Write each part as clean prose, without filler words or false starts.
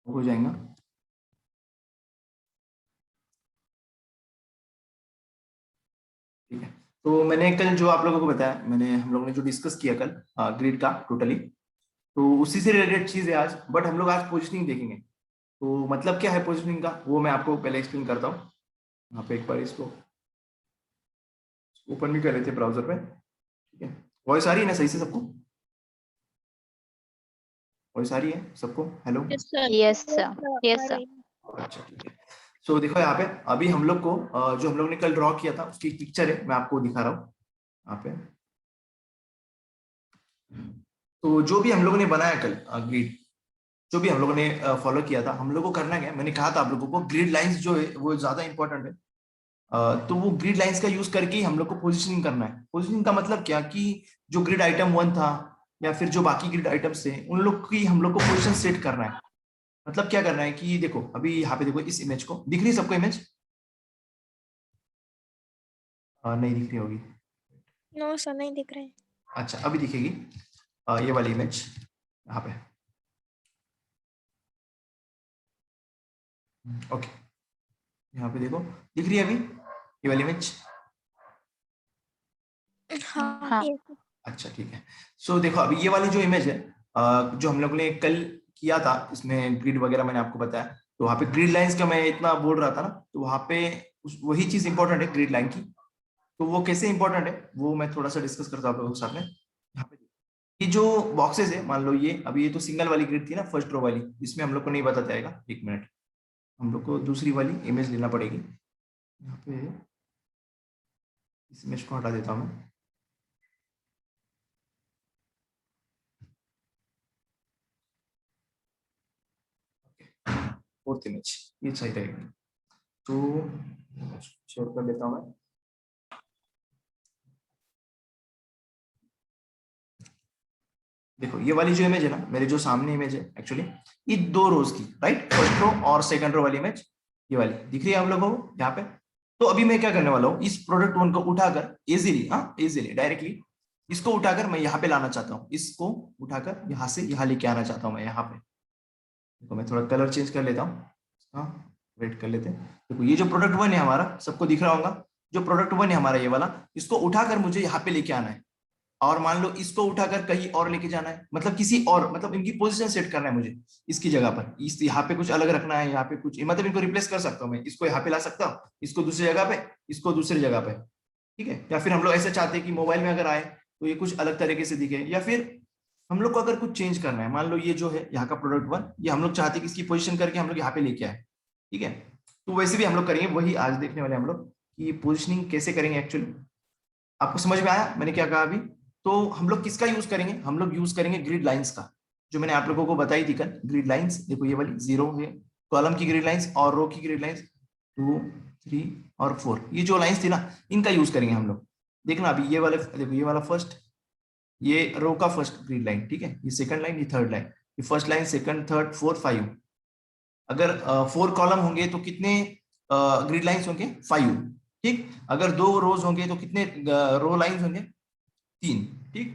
हो जाएगा। ठीक है, तो मैंने कल जो आप लोगों को बताया, हम लोगों ने जो डिस्कस किया कल ग्रिड का टोटली, तो उसी से रिलेटेड चीज है आज। बट हम लोग आज पोजिशनिंग देखेंगे। तो मतलब क्या है पोजिशनिंग का, वो मैं आपको पहले एक्सप्लेन करता हूँ। यहाँ पे एक बार इसको ओपन भी कर लेते हैं ब्राउजर पे। ठीक है, वॉइस आ रही है ना सही से सबको? वॉइस आ रही है सबको? Hello. Yes sir. Yes sir, yes sir. अच्छा ठीक है। सो देखो यहाँ पे अभी हम लोग को जो हम लोग ने कल ड्रॉ किया था उसकी एक पिक्चर है, मैं आपको दिखा रहा हूँ यहाँ पे। तो जो भी हम लोगों ने बनाया कल ग्रिड, जो भी हम लोगों ने फॉलो किया था, हम लोगों को करना क्या है, मैंने कहा था आप लोगों को ग्रिड लाइंस जो है वो ज्यादा इंपॉर्टेंट है। तो वो ग्रिड लाइंस का यूज करके ही हम लोग को पोजिशनिंग करना है। पोजिशनिंग का मतलब क्या कि जो ग्रिड आइटम 1 था या फिर जो बाकी ग्रिड आइटम्स थे उन लोग की हम लोग को पोजिशन सेट करना है। मतलब क्या करना है कि देखो अभी यहाँ पे देखो, इस इमेज को दिख रही है सबको इमेज? नहीं दिख रही होगी। नो सर, नहीं दिख रहे हैं। अच्छा अभी दिखेगी ये वाली इमेज यहाँ पे। ओके, यहाँ पे देखो दिख रही है अभी ये वाली इमेज? हाँ हाँ। yes। अच्छा ठीक है। सो देखो अभी ये वाली जो इमेज है जो हम लोग ने कल किया था, इसमें ग्रिड वगैरह मैंने आपको बताया, तो वहाँ पे ग्रिड लाइंस का मैं इतना बोल रहा था ना, तो वहाँ पे वही चीज इंपॉर्टेंट है ग्रिड लाइन की। तो वो कैसे इंपॉर्टेंट है वो मैं थोड़ा सा डिस्कस करता हूँ आप लोगों के साथ में। यहाँ पे ये जो बॉक्सेस है, मान लो ये अभी ये तो सिंगल वाली ग्रिड थी ना, फर्स्ट रो वाली, इसमें हम लोग को नहीं बताता आएगा। एक मिनट, हम लोग को दूसरी वाली इमेज लेना पड़ेगी। यहाँ पे इस इमेज को हटा देता हूँ मैं। फोर्थ इमेज ये सही रहेगी, तो शेयर कर लेता हूँ मैं। देखो ये वाली जो इमेज है ना, मेरे जो सामने इमेज है एक्चुअली, ये दो रोज की, राइट, फर्स्ट रो और सेकंड रो वाली इमेज ये वाली दिख रही है आप लोगों को यहाँ पे। तो अभी मैं क्या करने वाला हूँ, इस प्रोडक्ट वन को उठाकर इजीली, हाँ इजीली डायरेक्टली इसको उठाकर मैं यहाँ पे लाना चाहता हूँ। इसको उठाकर यहाँ से यहाँ लेके आना चाहता हूँ मैं यहाँ पे। देखो मैं थोड़ा कलर चेंज कर लेता हूँ, हाँ वेट कर लेते हैं। देखो ये जो प्रोडक्ट वन है हमारा, सबको दिख रहा होगा, जो प्रोडक्ट वन है हमारा ये वाला, इसको उठाकर मुझे यहाँ पे लेके आना है। और मान लो इसको उठाकर कहीं और लेके जाना है, मतलब किसी और, मतलब इनकी पोजीशन सेट करना है मुझे इसकी जगह पर। इस यहाँ पे कुछ अलग रखना है, यहाँ पे कुछ, मतलब इनको रिप्लेस कर सकता हूँ मैं, इसको यहाँ पे ला सकता हूँ, इसको दूसरी जगह पे, इसको दूसरी जगह पे। ठीक है, या फिर हम लोग ऐसे चाहते हैं कि मोबाइल में अगर आए तो ये कुछ अलग तरीके से दिखे, या फिर हम लोग को अगर कुछ चेंज करना है, मान लो ये जो है यहाँ का प्रोडक्ट वन, ये हम लोग चाहते हैं कि इसकी पोजिशन करके हम लोग यहाँ पे लेके आए। ठीक है, तो वैसे भी हम लोग करेंगे, वही आज देखने वाले हम लोग कि पोजिशनिंग कैसे करेंगे एक्चुअली। आपको समझ में आया मैंने क्या कहा अभी? तो हम लोग किसका यूज करेंगे, हम लोग यूज करेंगे ग्रिड लाइंस का, जो मैंने आप लोगों को बताई थी कल। ग्रिड लाइंस देखो ये वाली जीरो है, कॉलम की ग्रिड लाइंस और रो की ग्रिड लाइंस 2 3 और 4, ये जो लाइंस थी ना, इनका यूज करेंगे हम लोग। देखना अभी ये वाले, देखो ये वाला फर्स्ट, ये रो का फर्स्ट ग्रिड लाइन, ठीक है, ये सेकंड लाइन, ये थर्ड लाइन, ये first line, second, third, fourth, 5। अगर 4 कॉलम होंगे तो कितने ग्रिड लाइंस होंगे? 5। ठीक, अगर 2 रोज होंगे तो कितने रो लाइंस होंगे? 3। ठीक,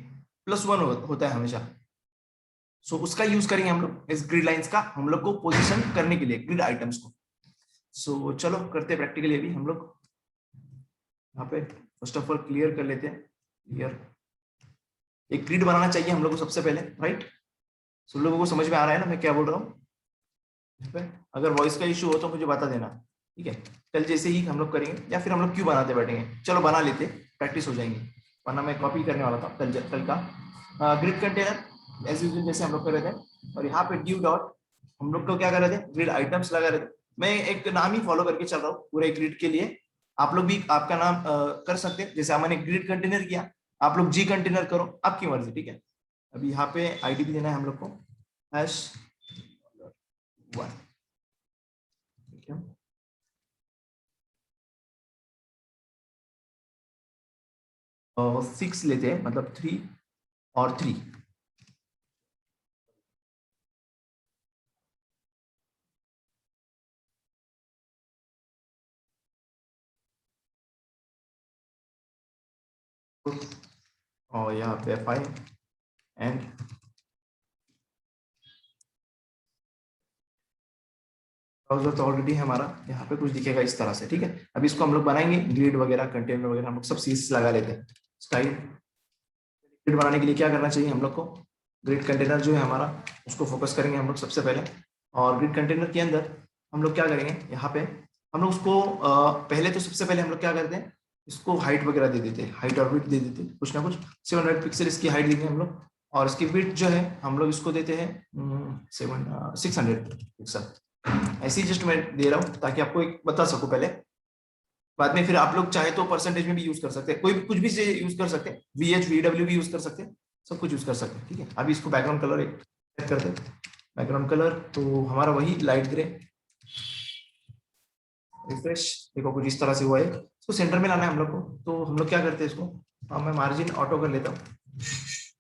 +1 होता है हमेशा। सो उसका यूज करेंगे हम लोग, इस ग्रिड लाइंस का, हम लोग को पोजीशन करने के लिए ग्रिड आइटम्स को। सो चलो करते हैं प्रैक्टिकली अभी हम लोग। यहाँ पे फर्स्ट ऑफ ऑल क्लियर कर लेते हैं। क्लियर, एक ग्रिड बनाना चाहिए हम लोग को सबसे पहले, राइट? सब लोगों को समझ में आ रहा है ना मैं क्या बोल रहा हूँ? अगर वॉइस का इशू हो तो मुझे बता देना। ठीक है, कल जैसे ही हम लोग करेंगे, या फिर हम लोग क्यों बनाते बैठेंगे, चलो बना लेते, प्रैक्टिस हो जाएंगे। वरना मैं कॉपी करने वाला था कल का ग्रिड कंटेनर एज यूजुअल जैसे हम लोग कर रहे थे, और यहाँ पे ड्यू डॉट हम लोग को क्या कर रहे थे, ग्रिड आइटम्स लगा रहे थे। मैं एक नाम ही फॉलो करके चल रहा हूँ पूरे ग्रिड के लिए। आप लोग भी आपका नाम कर सकते हैं, जैसे मैंने ग्रिड कंटेनर किया, आप लोग जी कंटेनर करो, आपकी मर्जी। ठीक है, अभी यहाँ पे आईडी भी देना है हम लोग को, #1। ठीक है, 6 लेते हैं, मतलब 3 और 3। और यहाँ पे Fi एंड ब्राउजर तो ऑलरेडी है हमारा, यहाँ पे कुछ दिखेगा इस तरह से, ठीक है। अब इसको हम लोग बनाएंगे ग्रिड वगैरह, कंटेनर वगैरह हम लोग सब सीरीज लगा लेते हैं। स्टाइल ग्रिड बनाने के लिए क्या करना चाहिए हम लोग को, ग्रिड कंटेनर जो है हमारा उसको फोकस करेंगे हम लोग सबसे पहले। और ग्रिड कंटेनर के अंदर हम लोग क्या करेंगे, यहाँ पे हम लोग उसको पहले तो सबसे पहले हम लोग क्या करते हैं, इसको हाइट वगैरह दे देते हैं, हाइट और विड्थ दे देते हैं कुछ ना कुछ। 700 पिक्सल इसकी हाइट देंगे हम लोग, और इसकी विड्थ जो है हम लोग इसको देते हैं 600 पिक्सल। ऐसे ही जस्ट मैं दे रहा हूँ ताकि आपको एक बता सकूं पहले, बाद में फिर आप लोग चाहे तो परसेंटेज में भी यूज कर सकते हैं, कोई भी कुछ भी यूज कर सकते हैं, VH VW भी यूज कर सकते हैं, सब कुछ यूज कर सकते हैं, ठीक है। अभी इसको बैकग्राउंड कलर एक सेट करते हैं, बैकग्राउंड कलर तो हमारा वही लाइट ग्रे, रिफ्रेश, देखो कुछ इस तरह से हुआ है। इसको सेंटर में लाना है हम लोग को, तो हम लोग क्या करते हैं इसको, मैं मार्जिन ऑटो कर लेता हूँ।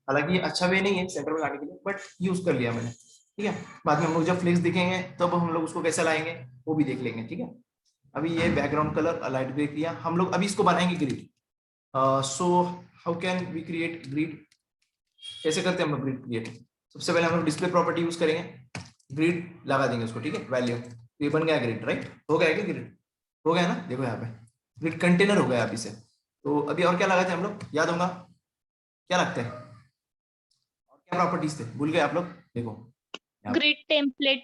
हालांकि ये अच्छा वे नहीं है सेंटर में लाने के लिए, बट यूज कर लिया मैंने, ठीक है। बाद में हम लोग जब फ्लेक्स दिखेंगे तब हम लोग उसको कैसे लाएंगे वो भी देख लेंगे, ठीक है। अभी ये बैकग्राउंड कलर लाइट ग्रे किया हम लोग, अभी इसको बनाएंगे grid. So how can we create grid, कैसे करते हैं हम लोग ग्रिड क्रिएट। सबसे पहले हम लोग डिस्प्ले प्रॉपर्टी यूज करेंगे, ग्रिड लगा देंगे उसको, ठीक है, वैल्यू। ये बन गया ग्रिड, राइट, हो गया क्या ग्रिड, हो गया ना, देखो यहाँ पे ग्रिड कंटेनर हो गया अभी से। तो अभी और क्या लगाते हैं हम लोग, याद होगा क्या लगता है, और क्या प्रॉपर्टीज थे भूल गए आप लोग, देखो ग्रिड टेम्पलेट।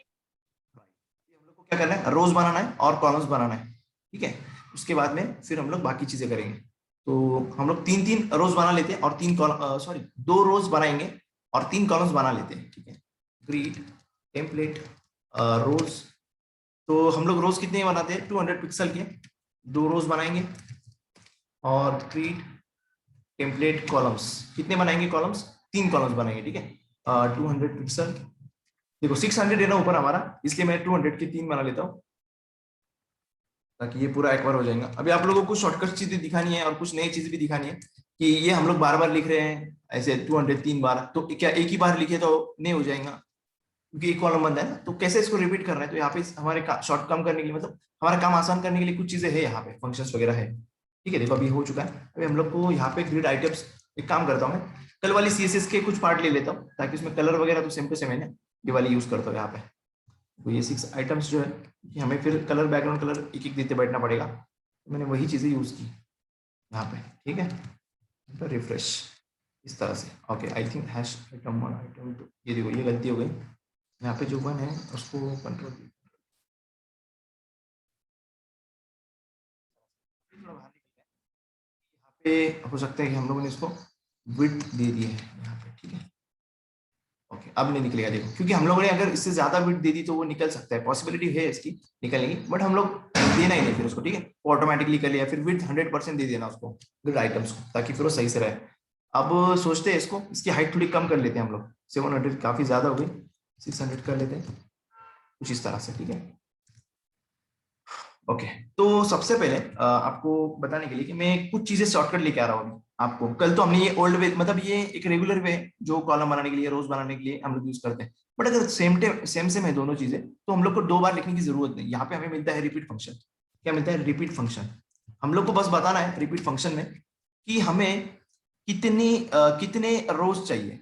हम लोग को क्या करना है, रोज बनाना है और कॉलम्स बनाना है, ठीक है। उसके बाद में फिर हम लोग बाकी चीजें करेंगे। तो हम लोग 3-3 रोज बना लेते हैं और 3 कॉलम, सॉरी 2 रोज बनाएंगे और 3 कॉलम्स बना लेते हैं, ठीक है। ग्रिड टेम्पलेट रोज, तो हम लोग रोज कितने बनाते हैं, 200 पिक्सल के 2 रोज बनाएंगे। और ग्रिड टेम्पलेट कॉलम्स कितने बनाएंगे, कॉलम्स 3 कॉलम्स बनाएंगे, ठीक है। 200 पिक्सल, देखो 600 है ना ऊपर हमारा, इसलिए मैं 200 के 3 बना लेता हूँ ताकि ये पूरा एक बार हो जाएगा। अभी आप लोगों को शॉर्टकट चीजें दिखानी है और कुछ नई चीजें भी दिखानी है कि ये हम लोग बार बार लिख रहे हैं ऐसे 200 3 बार, तो क्या एक ही बार लिखे तो नहीं हो जाएगा, क्योंकि एक कॉलम बंद है ना, तो कैसे इसको रिपीट करना है। तो यहाँ पे हमारे शॉर्ट कम करने के लिए, मतलब हमारा काम आसान करने के लिए कुछ चीजें है यहाँ पे, फंक्शंस वगैरह है, ठीक है। देखो अभी हो चुका है। अभी हम लोग को यहाँ पे ग्रिड आइटम्स, एक काम करता हूँ मैं, कल वाली CSS के कुछ पार्ट ले लेता हूँ ताकि उसमें कलर वगैरह तो सेम टू सेम है ना, ये वाली यूज करता हूँ यहाँ पे। तो ये 6 आइटम्स जो है कि हमें फिर कलर, बैकग्राउंड कलर एक एक देते बैठना पड़ेगा, तो मैंने वही चीजें यूज की यहाँ पे, ठीक है। तो रिफ्रेश इस तरह से, okay. I think hash item 1 item 2, ये देखो ये गलती हो गई, यहाँ पे जो 1 है उसको कंट्रोल, यहाँ पे हो सकता है कि हम लोगों ने इसको विड्थ दे दी है यहाँ पे, ठीक है। ओके अब नहीं निकलेगा देखो, क्योंकि हम लोगों ने अगर इससे ज्यादा विड्थ दे दी तो वो निकल सकता है, पॉसिबिलिटी है इसकी निकलने की, बट हम लोग देना ही नहीं फिर उसको, ठीक है। ऑटोमेटिकली कर लिया, फिर विड्थ 100% दे देना उसको ग्रिड आइटम्स को, ताकि फिर वो सही से रहे। अब सोचते हैं इसको, इसकी हाइट थोड़ी कम कर लेते हैं हम लोग, 700 काफी ज्यादा हो गई, 600 कर लेते हैं कुछ इस तरह से, ठीक है। ओके तो सबसे पहले आपको बताने के लिए कि मैं कुछ चीजें शॉर्टकट लेके आ रहा हूँ आपको। कल तो हमने ये ओल्ड वे, मतलब ये एक रेगुलर वे जो कॉलम बनाने के लिए, रोज बनाने के लिए हम लोग यूज करते हैं, बट अगर सेम है दोनों चीजें, तो हम लोग को 2 बार लिखने की जरूरत नहीं। यहाँ पे हमें मिलता है रिपीट फंक्शन। क्या मिलता है, रिपीट फंक्शन। हम लोग को बस बताना है रिपीट फंक्शन में कि हमें कितने रोज चाहिए,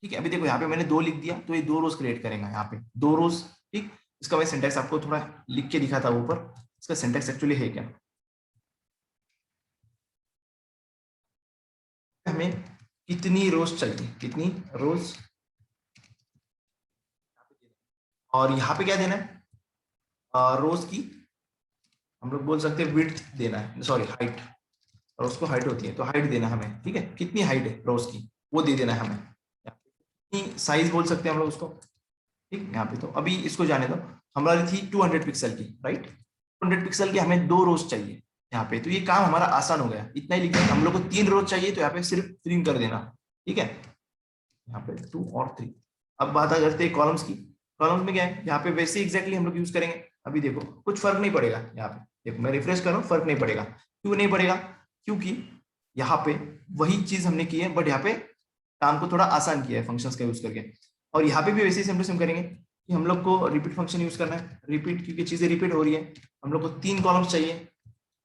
ठीक है। अभी देखो यहाँ पे मैंने 2 लिख दिया, तो ये 2 रोज क्रिएट करेगा यहाँ पे, 2 रोज, ठीक। इसका मैं सिंटैक्स आपको थोड़ा लिख के दिखा था ऊपर, इसका सिंटैक्स एक्चुअली है क्या, हमें कितनी रोज चाहिए, कितनी रोज, और यहाँ पे क्या देना है, रोज की हम लोग बोल सकते हैं विड्थ देना है, सॉरी हाइट, और उसको हाइट होती है तो हाइट देना हमें, ठीक है। कितनी हाइट है रोज की वो दे देना है हमें, कितनी साइज बोल सकते हैं हम लोग उसको, ठीक। यहाँ पे तो अभी इसको जाने दो, हमारी थी 200 पिक्सल की, राइट। 200 पिक्सल की हमें 2 रोज चाहिए यहाँ पे, तो ये काम हमारा आसान हो गया, इतना ही लिखना। हम लोग को 3 रोज चाहिए तो यहाँ पे सिर्फ 3 कर देना, ठीक है। यहाँ पे 2 और 3। अब बात आ करते हैं कॉलम्स की। कॉलम्स में क्या है, यहाँ पे वैसे एग्जैक्टली हम लोग यूज करेंगे। अभी देखो कुछ फर्क नहीं पड़ेगा, यहाँ पे देखो मैं रिफ्रेश कर रहा हूँ, फर्क नहीं पड़ेगा। क्यों नहीं पड़ेगा, क्योंकि यहाँ पे वही चीज हमने की है, बट यहाँ पे काम को थोड़ा आसान किया है फंक्शंस का यूज करके। और यहाँ पे भी वैसे ही सेम टू सेम करेंगे कि हम लोग को रिपीट फंक्शन यूज करना है, रिपीट, क्योंकि चीजें रिपीट हो रही है। हम लोग को 3 कॉलम्स चाहिए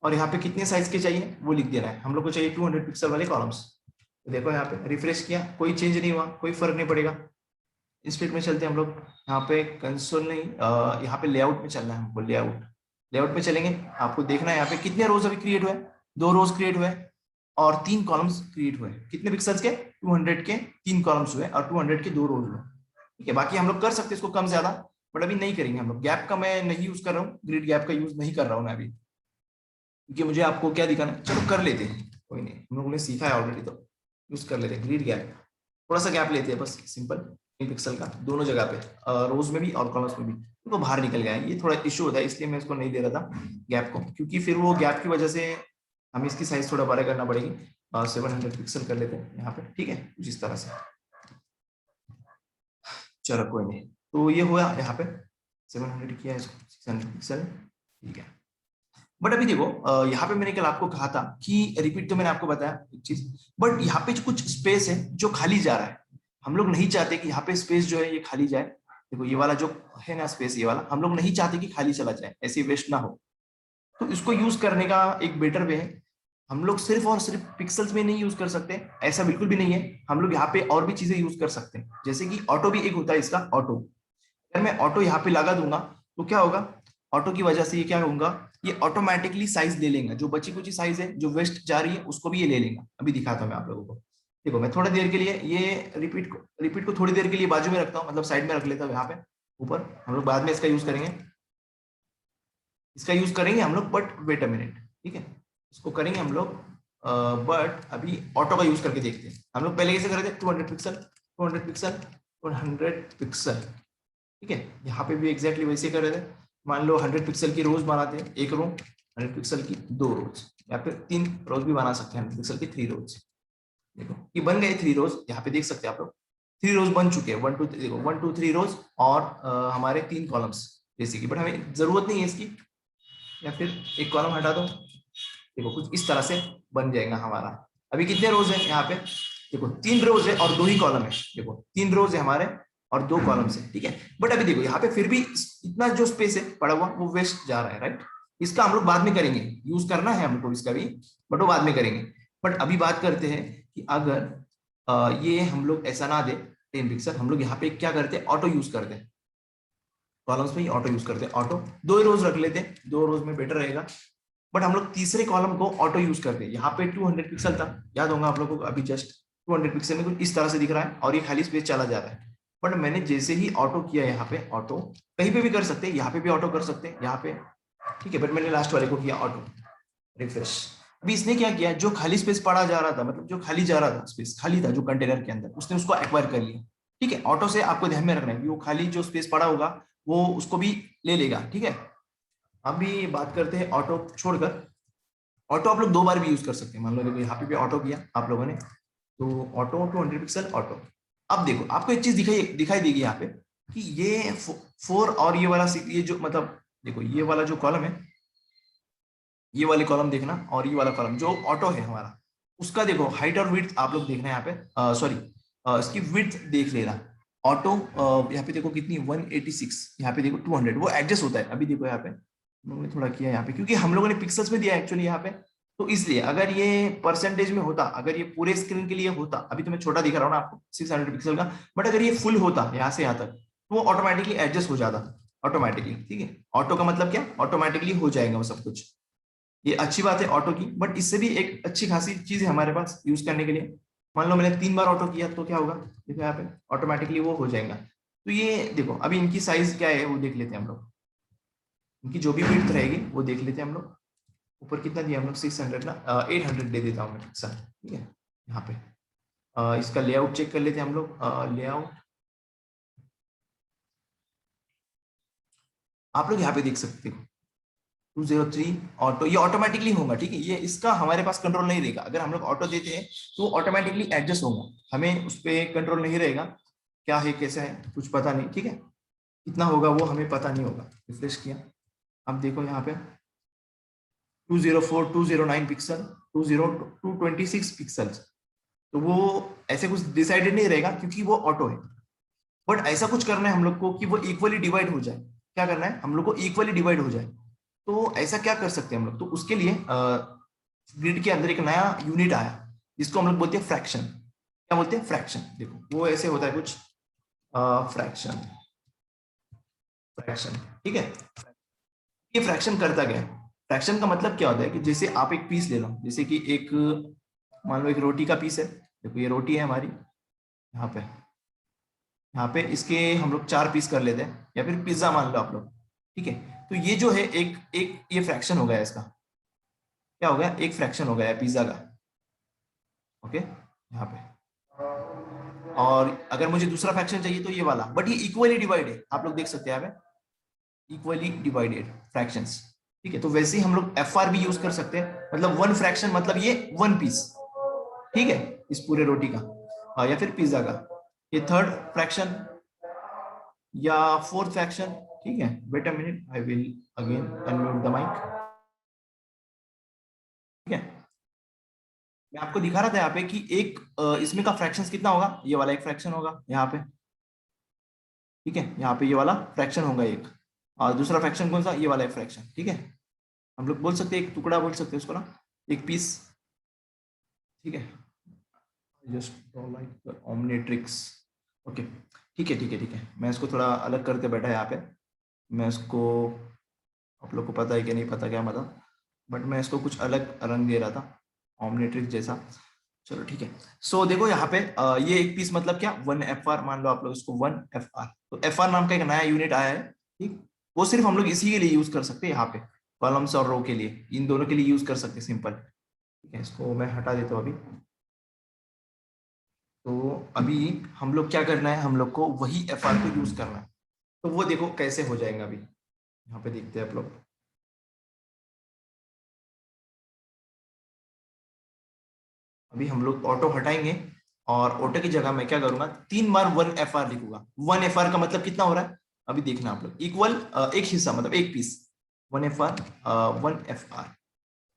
और यहाँ पे कितने साइज के चाहिए वो लिख देना है। हम लोग को चाहिए 200 पिक्सल वाले कॉलम्स। तो देखो यहाँ पे रिफ्रेश किया, कोई चेंज नहीं हुआ, कोई फर्क नहीं पड़ेगा। स्प्लिट में चलते हैं हम लोग। यहाँ पे कंसोल नहीं, यहाँ पे लेआउट में चलना है हमको। लेआउट में चलेंगे, आपको देखना है यहाँ पे कितने रोज अभी क्रिएट हुए, 2 रोज क्रिएट हुए और 3 कॉलम्स क्रिएट हुए। कितने पिक्सल्स के, 200 के 3 कॉलम्स हुए और 200 के 2 रोज हुए। ठीक है, बाकी हम लोग कर सकते हैं इसको कम ज्यादा, बट अभी नहीं करेंगे हम लोग। गैप का मैं नहीं यूज कर रहा हूँ, ग्रिड गैप का यूज नहीं कर रहा हूँ मैं अभी, क्योंकि मुझे आपको क्या दिखाना है। चलो कर लेते हैं, कोई नहीं, हम लोगों ने सीखा है ऑलरेडी, तो यूज कर लेते हैं ग्रिड गैप। थोड़ा सा गैप लेते हैं बस, सिंपल 3 पिक्सल का दोनों जगह पे, रोज में भी और कॉलम्स में भी। तो बाहर निकल गया है, ये थोड़ा इशू होता है, इसलिए मैं इसको नहीं दे रहा था गैप को, क्योंकि फिर वो गैप की वजह से हमें इसकी साइज थोड़ा बड़ा करना पड़ेगी। 700 पिक्सल कर लेते हैं यहाँ पे, ठीक है, कुछ इस तरह से। चलो कोई नहीं, तो ये हुआ यहाँ पे 700 किया, इसको 600 पिक्सल, ठीक है। बट अभी देखो, यहाँ पे मैंने कल आपको कहा था कि रिपीट, तो मैंने आपको बताया एक चीज, बट यहाँ पे कुछ स्पेस है जो खाली जा रहा है। हम लोग नहीं चाहते कि यहाँ पे स्पेस जो है ये खाली जाए। देखो ये वाला जो है ना स्पेस, ये वाला हम लोग नहीं चाहते कि खाली चला जाए, ऐसे वेस्ट ना हो। तो इसको यूज करने का एक बेटर वे है, हम लोग सिर्फ और सिर्फ पिक्सल्स में नहीं यूज कर सकते, ऐसा बिल्कुल भी नहीं है। हम लोग यहाँ पे और भी चीजें यूज कर सकते हैं, जैसे कि ऑटो भी एक होता है इसका, ऑटो। अगर मैं ऑटो यहाँ पे लगा दूंगा तो क्या होगा, ऑटो की वजह से ये क्या होगा, ये ऑटोमेटिकली साइज ले लेगा, जो बची कुची साइज है जो वेस्ट जा रही है उसको भी ये ले लेगा। अभी दिखाता हूं मैं आप लोगों को। देखो मैं थोड़ी देर के लिए ये रिपीट को थोड़ी देर के लिए बाजू में रखता हूँ, मतलब साइड में रख लेता हूँ यहाँ पे ऊपर। हम लोग बाद में इसका यूज करेंगे, हम लोग, बट वेट अ मिनट, ठीक है, इसको करेंगे हम लोग, बट अभी ऑटो का यूज करके देखते हैं। हम लोग पहले कैसे कर रहे थे, 200 पिक्सल 200 पिक्सल 100 पिक्सल, ठीक है। यहाँ पे भी एग्जैक्टली वैसे कर रहे थे। मान लो 100 पिक्सल की रोज बनाते हैं, एक रो, 100 पिक्सल की 2 रोज, या फिर 3 रोज भी बना सकते हैं, 100 पिक्सल की 3 रोज। देखो ये बन गए 3 रोज, यहाँ पे देख सकते हैं आप लोग 3 रोज बन चुके हैं। 1 2 देखो 1 2 3 रोज और हमारे 3 कॉलम्स जैसे कि, बट हमें जरूरत नहीं है इसकी, या फिर एक कॉलम हटा दो। देखो कुछ इस तरह से बन जाएगा हमारा। अभी कितने रोज है यहाँ पे, देखो 3 रोज है और 2 ही कॉलम है। देखो 3 रोज है हमारे और 2 कॉलम्स है, ठीक है। बट अभी देखो यहाँ पे फिर भी इतना जो स्पेस है पड़ा हुआ वो वेस्ट जा रहा है, राइट। इसका हम लोग बाद में करेंगे, यूज करना है हमको इसका भी, बट वो बाद में करेंगे। बट अभी बात करते हैं कि अगर ये हम लोग ऐसा ना दे 10 पिक्सल, हम लोग यहाँ पे क्या करते हैं, ऑटो यूज करते हैं, कॉलम्स में ही ऑटो यूज करते हैं। ऑटो 2 रोज रख लेते हैं, 2 रोज में बेटर रहेगा। बट हम लोग तीसरे कॉलम को ऑटो यूज करते हैं। यहाँ पे 200 पिक्सल था, याद होगा आप लोगों को, अभी जस्ट 200 पिक्सल में कुछ इस तरह से दिख रहा है और ये खाली स्पेस चला जा रहा है। बट मैंने जैसे ही ऑटो किया, यहाँ पे ऑटो कहीं पे भी कर सकते हैं, यहाँ पे भी ऑटो कर सकते हैं, यहाँ पे, ठीक है। बट मैंने लास्ट वाले को किया ऑटो, रिफ्रेश। अभी इसने क्या किया, जो खाली स्पेस पड़ा जा रहा था, मतलब जो खाली जा रहा था, स्पेस खाली था जो कंटेनर के अंदर, उसने उसको एक्वायर कर लिया, ठीक है। ऑटो से आपको ध्यान में रखना है कि वो खाली जो स्पेस पड़ा होगा वो उसको भी ले लेगा, ठीक है। अभी बात करते हैं ऑटो छोड़कर। ऑटो आप लोग 2 बार भी यूज कर सकते हैं। मान लो देखो यहाँ पे भी ऑटो किया आप लोगों ने, तो ऑटो 200 पिक्सल ऑटो। अब देखो आपको एक चीज दिखाई देगी यहाँ पे कि ये 4 और ये वाला, ये जो मतलब देखो ये वाला जो कॉलम है, ये वाले कॉलम देखना, और ये वाला कॉलम जो ऑटो है हमारा, उसका देखो हाइट और विड्थ आप लोग देखना है यहाँ पे, सॉरी इसकी विड्थ देख लेना। ऑटो यहाँ पे देखो कितनी 186, यहाँ पे देखो 200, वो एडजस्ट होता है। अभी देखो यहाँ पे मैंने थोड़ा किया यहाँ पे, क्योंकि हम लोगों ने पिक्सल्स में दिया एक्चुअली यहाँ पे, तो इसलिए अगर ये परसेंटेज में होता, अगर ये पूरे स्क्रीन के लिए होता, अभी तो मैं छोटा दिखा रहा हूँ ना आपको 600 पिक्सल का, बट अगर ये फुल होता यहाँ से यहाँ तक, तो वो ऑटोमेटिकली एडजस्ट हो जाता, ऑटोमेटिकली, ठीक है। ऑटो का मतलब क्या, ऑटोमेटिकली हो जाएगा वो सब कुछ। ये अच्छी बात है ऑटो की, बट इससे भी एक अच्छी खासी चीज है हमारे पास यूज करने के लिए। मान लो मैंने 3 बार ऑटो किया तो क्या होगा, देखो यहाँ पे ऑटोमेटिकली वो हो जाएगा। तो ये देखो अभी इनकी साइज क्या है वो देख लेते हैं हम लोग, इनकी जो भी विड्थ रहेगी वो देख लेते हैं हम लोग। ऊपर कितना दिया हम लोग 600 ना, 800 दे देता हूँ मैं पिक्सल, ठीक है। यहाँ पे इसका लेआउट चेक कर लेते हैं हम लोग। लेआउट आप लोग यहाँ पे देख सकते हो 203 ऑटो, ये ऑटोमेटिकली होगा, ठीक है। ये इसका हमारे पास कंट्रोल नहीं रहेगा। अगर हम लोग ऑटो देते हैं तो ऑटोमेटिकली एडजस्ट होगा, हमें उस पर कंट्रोल नहीं रहेगा, क्या है कैसा है कुछ पता नहीं, ठीक है। कितना होगा वो हमें पता नहीं होगा। रिफ्रेश किया, अब देखो यहाँ पे 204 209 पिक्सल, 226 पिक्सल्स, तो वो ऐसे कुछ डिसाइडेड नहीं रहेगा क्योंकि वो ऑटो है। बट ऐसा कुछ करना है हम लोग को कि वो इक्वली डिवाइड हो जाए। क्या करना है, हम लोग को इक्वली डिवाइड हो जाए। तो ऐसा क्या कर सकते हैं हम लोग, तो उसके लिए ग्रिड के अंदर एक नया यूनिट आया जिसको हम लोग बोलते हैं फ्रैक्शन। क्या बोलते हैं, फ्रैक्शन। देखो वो ऐसे होता है कुछ, फ्रैक्शन, फ्रैक्शन, ठीक है। ये फ्रैक्शन करता क्या है? फ्रैक्शन का मतलब क्या होता है कि जैसे आप एक पीस ले लो, जैसे कि एक मान लो एक रोटी का पीस है, देखो ये रोटी है हमारी, यहाँ पे इसके हम लोग 4 पीस कर लेते हैं, या फिर पिज्जा मान लो आप लोग, ठीक है। तो ये जो है एक एक ये फ्रैक्शन हो गया, इसका क्या हो गया, एक फ्रैक्शन हो गया है पिज्जा का, ओके यहाँ पे। और अगर मुझे दूसरा फ्रैक्शन चाहिए तो ये वाला, बट ये इक्वली डिवाइड है, आप लोग देख सकते हैं यहाँ पे इक्वली डिवाइडेड फ्रैक्शंस, ठीक है। तो वैसे ही हम लोग FR भी यूज कर सकते हैं, मतलब 1 फ्रैक्शन मतलब ये 1 पीस, ठीक है, इस पूरे रोटी का या फिर पिज्जा का। ये 3rd फ्रैक्शन या 4th फ्रैक्शन, ठीक है। Wait a minute, I will again unmute the mic, ठीक है। मैं आपको दिखा रहा था यहाँ पे कि एक इसमें का फ्रैक्शंस कितना होगा, ये वाला एक फ्रैक्शन होगा यहाँ पे, ठीक है। यहाँ पे ये वाला फ्रैक्शन होगा एक, और दूसरा फ्रैक्शन कौन सा, ये वाला एक फ्रैक्शन, ठीक है। हम लोग बोल सकते हैं एक टुकड़ा बोल सकते हैं उसको ना, एक पीस, ठीक है। जस्ट लाइक ओमनीट्रिक्स, ओके, ठीक है, ठीक है, ठीक है। मैं इसको थोड़ा अलग करके बैठा है यहाँ पे, मैं इसको, आप लोग को पता है कि नहीं पता क्या मतलब, बट मैं इसको कुछ अलग रंग दे रहा था, ओमनीट्रिक्स जैसा। चलो ठीक है। सो देखो यहाँ पे ये एक पीस मतलब क्या, 1 FR मान लो आप लोग इसको 1 FR। तो FR नाम का एक नया यूनिट आया है, ठीक। वो सिर्फ हम लोग इसी के लिए यूज कर सकते हैं, यहाँ पे कॉलम्स और रो के लिए, इन दोनों के लिए यूज कर सकते हैं, सिंपल, ठीक है। इसको मैं हटा देता हूँ अभी। तो अभी हम लोग क्या करना है, हम लोग को वही FR को यूज करना है, तो वो देखो कैसे हो जाएगा, अभी यहाँ पे देखते हैं आप लोग। अभी हम लोग ऑटो हटाएंगे, और ऑटो की जगह मैं क्या करूंगा, 3 बार 1 FR लिखूंगा। 1 FR का मतलब कितना हो रहा है, अभी देखना आप लोग, इक्वल एक हिस्सा मतलब एक पीस, 1 FR 1 FR।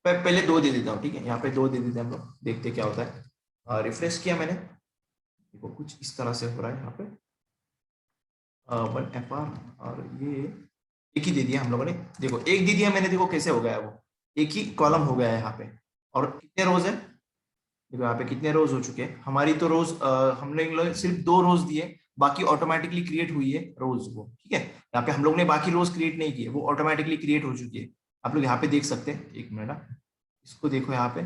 पहले 2 दे देता हूँ, ठीक है, यहाँ पे 2 दे देते हैं हम लोग, देखते क्या होता है। रिफ्रेश किया मैंने, देखो कुछ इस तरह से हो रहा है यहाँ पे, 1 FR, और ये एक ही दे दिया हम लोगों ने, देखो एक दे दिया मैंने, देखो कैसे हो गया, वो एक ही कॉलम हो गया है यहाँ पे। और कितने रोज है, देखो यहाँ पे कितने रोज हो चुके हैं हमारी, तो रोज हमने लोग सिर्फ 2 रोज दिए, बाकी ऑटोमेटिकली क्रिएट हुई है रोज वो, ठीक है। यहाँ पे हम लोग ने बाकी रोज क्रिएट नहीं किए, वो ऑटोमेटिकली क्रिएट हो चुकी है। आप लोग यहाँ पे देख सकते हैं, एक मिनट इसको देखो, यहाँ पे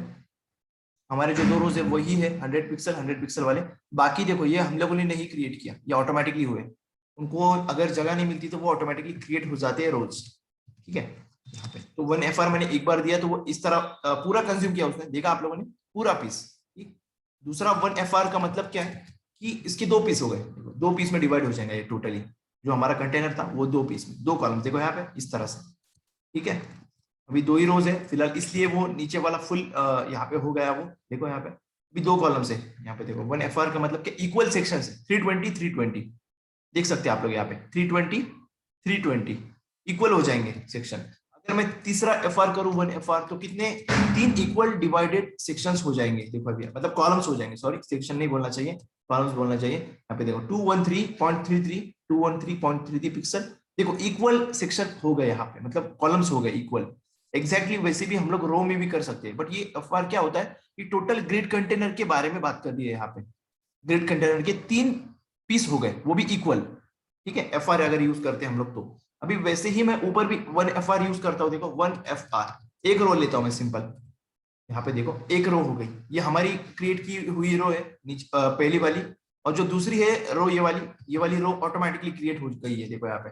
हमारे जो 2 रोज है वही है 100 पिक्सल 100 पिक्सल वाले, बाकी देखो ये हम लोगों ने नहीं क्रिएट किया, ये ऑटोमेटिकली हुए, उनको अगर जगह नहीं मिलती तो वो ऑटोमेटिकली क्रिएट हो जाते हैं रोज, ठीक है। यहाँ पे तो 1 FR मैंने एक बार दिया, तो वो इस तरह पूरा कंज्यूम किया उसने, देखा आप लोगों ने पूरा पीस, ठीक। दूसरा 1 FR का मतलब क्या है कि इसके 2 पीस हो गए, 2 पीस में डिवाइड हो जाएंगे ये टोटली, जो हमारा कंटेनर था वो 2 पीस में 2 कॉलम, देखो यहाँ पे इस तरह से, ठीक है। अभी 2 ही रोज है फिलहाल, इसलिए वो नीचे वाला फुल यहाँ पे हो गया, वो देखो यहाँ पे अभी 2 कॉलम्स है यहाँ पे, देखो 1 FR का मतलब क्या, इक्वल सेक्शन है, 320 320, देख सकते हैं आप लोग यहाँ पे 320 320 इक्वल हो जाएंगे सेक्शन। अगर मैं तीसरा FR करूं 1 FR, तो कितने, 3 इक्वल डिवाइडेड सेक्शंस हो जाएंगे, देखो अभी मतलब कॉलम्स हो जाएंगे, सॉरी सेक्शन नहीं बोलना चाहिए, कॉलम्स बोलना चाहिए। यहाँ पे देखो 213.33 213.33 पिक्सल, देखो इक्वल सेक्शन हो गए यहाँ पे, मतलब कॉलम्स हो गए इक्वल। एग्जैक्टली वैसे भी हम लोग रो में भी कर सकते हैं, बट ये FR क्या होता है कि टोटल ग्रिड कंटेनर के बारे में बात कर दी है यहाँ पे, ग्रिड कंटेनर के 3 पीस हो गए, वो भी इक्वल, ठीक है। FR अगर यूज करते हैं हम लोग तो अभी वैसे ही मैं ऊपर भी 1 FR यूज करता हूं, देखो 1 FR, एक रो लेता हूं मैं सिंपल, यहाँ पे देखो एक रो हो गई, ये हमारी क्रिएट की हुई रो है नीचे पहली वाली, और जो दूसरी है रो ये वाली रो ऑटोमेटिकली क्रिएट हो गई है, देखो यहाँ पे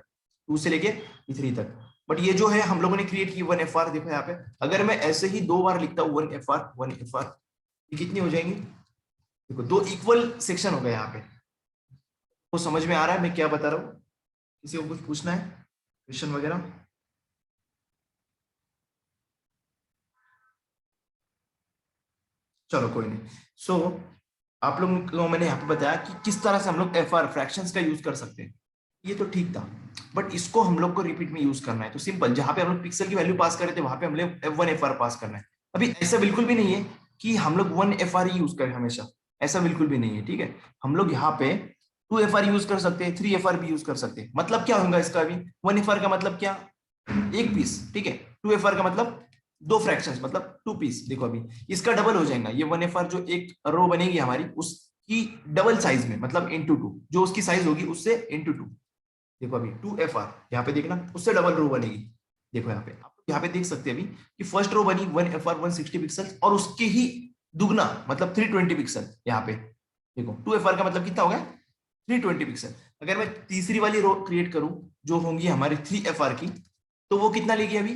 2 से लेके 3 तक। बट ये जो है हम लोगों ने क्रिएट की 1 FR, देखो यहाँ पे अगर मैं ऐसे ही 2 बार लिखता हूँ 1 FR, ये कितनी हो जाएंगी, देखो 2 इक्वल सेक्शन हो गए यहाँ पे। तो समझ में आ रहा है मैं क्या बता रहा हूँ, किसी को कुछ पूछना है, क्वेश्चन वगैरह? चलो कोई नहीं। सो आप लोगों को मैंने यहाँ पे बताया कि किस तरह से हम लोग FR फ्रैक्शंस का यूज कर सकते हैं, ये तो ठीक था, बट इसको हम लोग को रिपीट में यूज करना है, तो सिंपल जहां पे हम लोग पिक्सल की वैल्यू पास कर रहे थे वहां पे हम लोग 1 FR पास करना है। अभी ऐसा बिल्कुल भी नहीं है कि हम लोग 1 FR ही यूज करें हमेशा, ऐसा बिल्कुल भी नहीं है, ठीक है। हम लोग यहाँ पे 2 FR यूज कर सकते हैं, 3 FR भी यूज कर सकते हैं। मतलब क्या होगा इसका, अभी 1 FR का मतलब क्या, एक पीस, ठीक है। 2 FR का मतलब 2 फ्रैक्शंस मतलब 2 पीस, देखो अभी इसका डबल हो जाएगा, ये 1 FR जो एक रो बनेगी हमारी उसकी कि डबल साइज में, मतलब इंटू टू, जो उसकी साइज होगी उससे इंटू टू। देखो अभी 2FR यहाँ पे देखना, उससे डबल रो बनेगी। देखो यहाँ पे आप यहाँ पे देख सकते हैं अभी कि फर्स्ट रो बनी 1FR 160 पिक्सल और उसके ही दुगना मतलब 320 पिक्सल यहाँ पे। देखो 2FR का मतलब कितना हो गया 320 पिक्सल। अगर मैं तीसरी वाली रो क्रिएट करूं जो होंगी हमारी 3FR की, तो वो कितना लेगी, अभी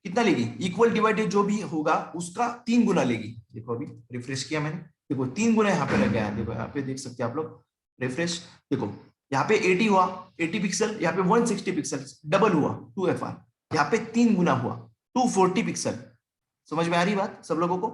कितना लेगी, इक्वल डिवाइडेड जो भी होगा उसका 3 गुना लेगी। देखो अभी रिफ्रेश किया मैंने, देखो 3 गुना यहाँ पे लग गया है। देखो यहाँ पे देख सकते हैं आप लोग, रिफ्रेश, देखो यहाँ पे 80 हुआ 80 पिक्सल, यहाँ पे 160 पिक्सल, डबल हुआ 2FR, यहाँ पे 3 गुना हुआ 240 पिक्सल। समझ में आ रही बात सब लोगों को,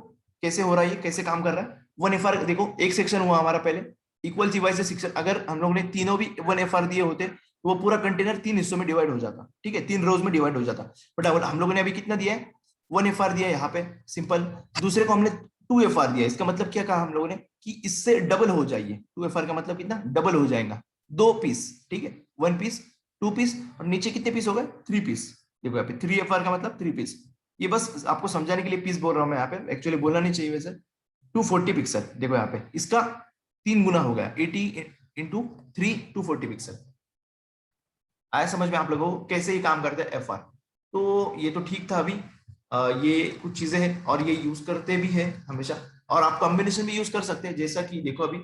कैसे हो रहा है, ये कैसे काम कर रहा है। 1FR देखो एक सेक्शन हुआ हमारा पहले, इक्वल सी वाई से सेक्शन, अगर हम लोग ने तीनों भी 1FR दिए होते वो पूरा कंटेनर 3 हिस्सों में डिवाइड हो जाता, ठीक है, 3 रोज में डिवाइड हो जाता। बट हम लोगों ने अभी कितना दिया है, 1FR दिया है यहाँ पे सिंपल, दूसरे को हमने 2FR दिया। इसका मतलब क्या कहा हम लोगों ने कि इससे डबल हो जाइए, 2FR का मतलब कितना, डबल हो जाएगा, 2 पीस, ठीक है, 1 पीस 2 पीस, और नीचे कितने पीस हो गए 3 पीस। देखो यहाँ पे 3FR का मतलब 3 पीस। ये बस आपको समझाने के लिए पीस बोल रहा हूं मैं, यहाँ पे एक्चुअली बोलना नहीं चाहिए वैसे। 240 पिक्सल, देखो यहाँ पे इसका 3 गुना हो गया, 80 इंटू 3 240 पिक्सल। आया समझ में आप लोगों को कैसे ही काम करते हैं FR। तो ये तो ठीक था अभी, ये कुछ चीजें हैं और ये यूज करते भी है हमेशा, और आप कॉम्बिनेशन भी यूज कर सकते हैं, जैसा कि देखो अभी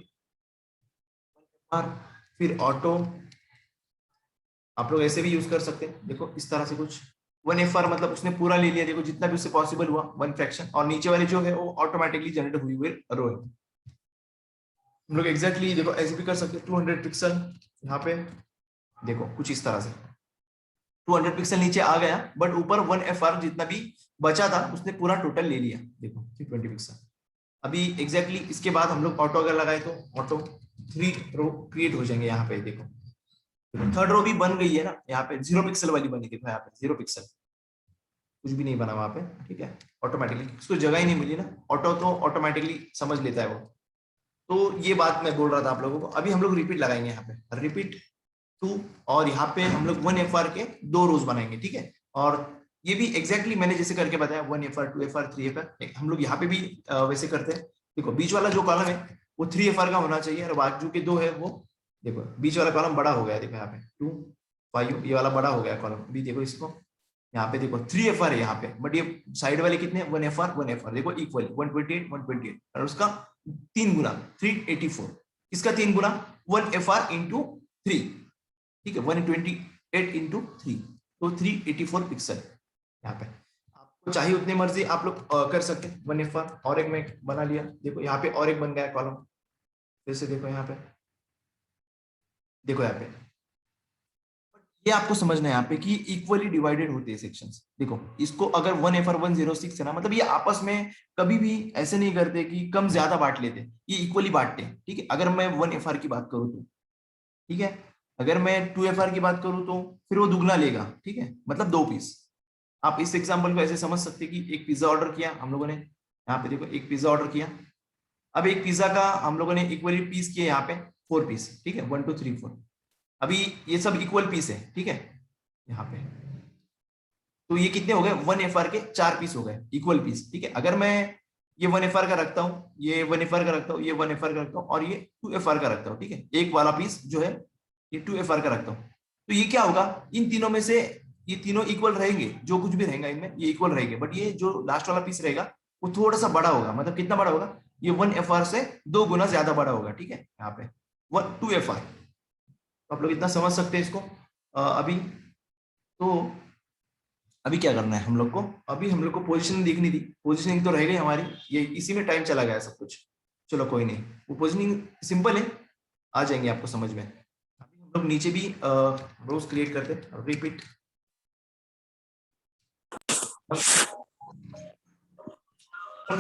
फिर ऑटो, आप लोग ऐसे भी यूज कर सकते हैं। देखो इस तरह से कुछ 1FR मतलब उसने पूरा ले लिया, देखो जितना भी उससे पॉसिबल हुआ 1 फ्रैक्शन, और नीचे वाले जो है वो ऑटोमेटिकली जनरेट हुई हुई रो है। हम लोग एग्जैक्टली देखो ऐसे भी कर सकते हैं, 200 पिक्सल यहाँ पे, देखो कुछ इस तरह से 200 पिक्सल नीचे आ गया, बट ऊपर 1FR जितना भी बचा था उसने पूरा टोटल ले लिया। देखो 320 पिक्सल। अभी एग्जैक्टली इसके बाद हम लोग ऑटो अगर लगाए तो ऑटो 3 रो क्रिएट हो जाएंगे यहाँ पे। देखो थर्ड रो भी बन गई है ना, यहाँ पे 0 पिक्सल वाली बनी, देखो यहाँ पे 0 पिक्सल, कुछ भी नहीं बना वहां पे, ठीक है, ऑटोमेटिकली उसको जगह ही नहीं मिली ना, ऑटो तो ऑटोमेटिकली समझ लेता है वो। तो ये बात मैं बोल रहा था आप लोगों को। अभी हम लोग रिपीट लगाएंगे यहाँ पे, रिपीट 2, और यहाँ पे हम लोग 1FR के 2 रोज बनाएंगे, ठीक है। और ये भी एग्जैक्टली मैंने जैसे करके बताया 1FR 2FR 3FR, हम लोग यहाँ पे भी वैसे करते हैं। देखो बीच वाला जो कॉलम है वो 3FR का होना चाहिए, और बाजू के 2 है वो, देखो बीच वाला कॉलम बड़ा हो गया, देखो यहाँ पे 2 5, ये वाला बड़ा हो गया कॉलम। अभी देखो इसको यहाँ पे देखो 3FR है यहाँ पे, बट ये साइड वाले कितने 1FR देखो इक्वल 128 और उसका 3 गुना 384, इसका 3 गुना 1FR इंटू 3, ठीक है, 128 इंटू 3, तो 384 पिक्सल। यहाँ पे आपको चाहिए उतनी मर्जी आप लोग कर सकते हैं 1FR। और एक मैं बना लिया, देखो यहाँ पे और एक बन गया कॉलम, फिर से देखो यहाँ पे, देखो यहाँ पे ये आपको समझना है यहाँ पे कि इक्वली डिवाइडेड होते हैं सेक्शंस। देखो इसको अगर 1FR 106 है ना, मतलब ये आपस में कभी भी ऐसे नहीं करते कि कम ज्यादा बांट लेते, ये इक्वली बांटते हैं, ठीक है। अगर मैं 1FR की बात करूँ तो, ठीक है, अगर मैं 2FR की बात करूँ तो फिर वो दुगना लेगा, ठीक है, मतलब 2 पीस। आप इस एग्जाम्पल को ऐसे समझ सकते कि एक पिज्जा ऑर्डर किया हम लोगों ने, यहाँ पे देखो एक पिज्जा ऑर्डर किया, अब एक पिज्जा का हम लोगों ने इक्वली पीस किए यहाँ पे 4 पीस, ठीक है, 1 2 3 4। अभी ये सब इक्वल पीस है, ठीक है, यहाँ पे तो ये कितने हो गए 1FR के 4 पीस हो गए इक्वल पीस, ठीक है। अगर मैं ये 1FR का रखता हूँ, ये 1FR का रखता हूँ, ये 1FR का रखता हूँ, और ये 2FR का रखता हूँ, ठीक है, एक वाला पीस जो है ये 2FR का रखता हूँ, तो ये क्या होगा, इन तीनों में से ये तीनों इक्वल रहेंगे, जो कुछ भी रहेगा इनमें ये इक्वल रहेंगे, बट ये जो लास्ट वाला पीस रहेगा वो थोड़ा सा बड़ा होगा। मतलब कितना बड़ा होगा, ये 1FR से 2 गुना ज्यादा बड़ा होगा, ठीक है, यहाँ पे 2FR। तो आप लोग इतना समझ सकते हैं इसको। अभी तो अभी क्या करना है हम लोग को, अभी हम लोग को पोजीशनिंग देखनी थी, पोजीशनिंग तो रह गई हमारी, ये इसी में टाइम चला गया सब कुछ। चलो कोई नहीं, वो पोजीशनिंग सिंपल है, आ जाएंगे आपको समझ में। अभी हम लोग नीचे भी रोज क्रिएट करते हैं, रिपीट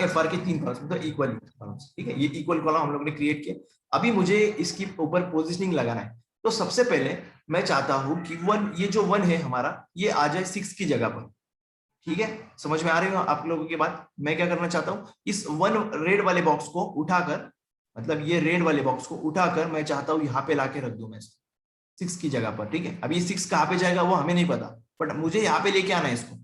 FR के 3 कॉलम्स, मतलब इक्वल कॉलम्स, ठीक है, ये इक्वल कॉलम हम लोग ने क्रिएट किया। अभी मुझे इसके ऊपर पोजीशनिंग लगाना है, तो सबसे पहले मैं चाहता हूं कि 1, ये जो 1 है हमारा ये आ जाए 6 की जगह पर, ठीक है। समझ में आ रही हो आप लोगों की बात। मैं क्या करना चाहता हूं, इस 1 रेड वाले बॉक्स को उठाकर, मतलब ये रेड वाले बॉक्स को उठाकर मैं चाहता हूं यहाँ पे लाके रख दूं मैं 6 की जगह पर, ठीक है। अब ये 6 कहाँ पे जाएगा वो हमें नहीं पता, बट मुझे यहाँ पे लेके आना है इसको,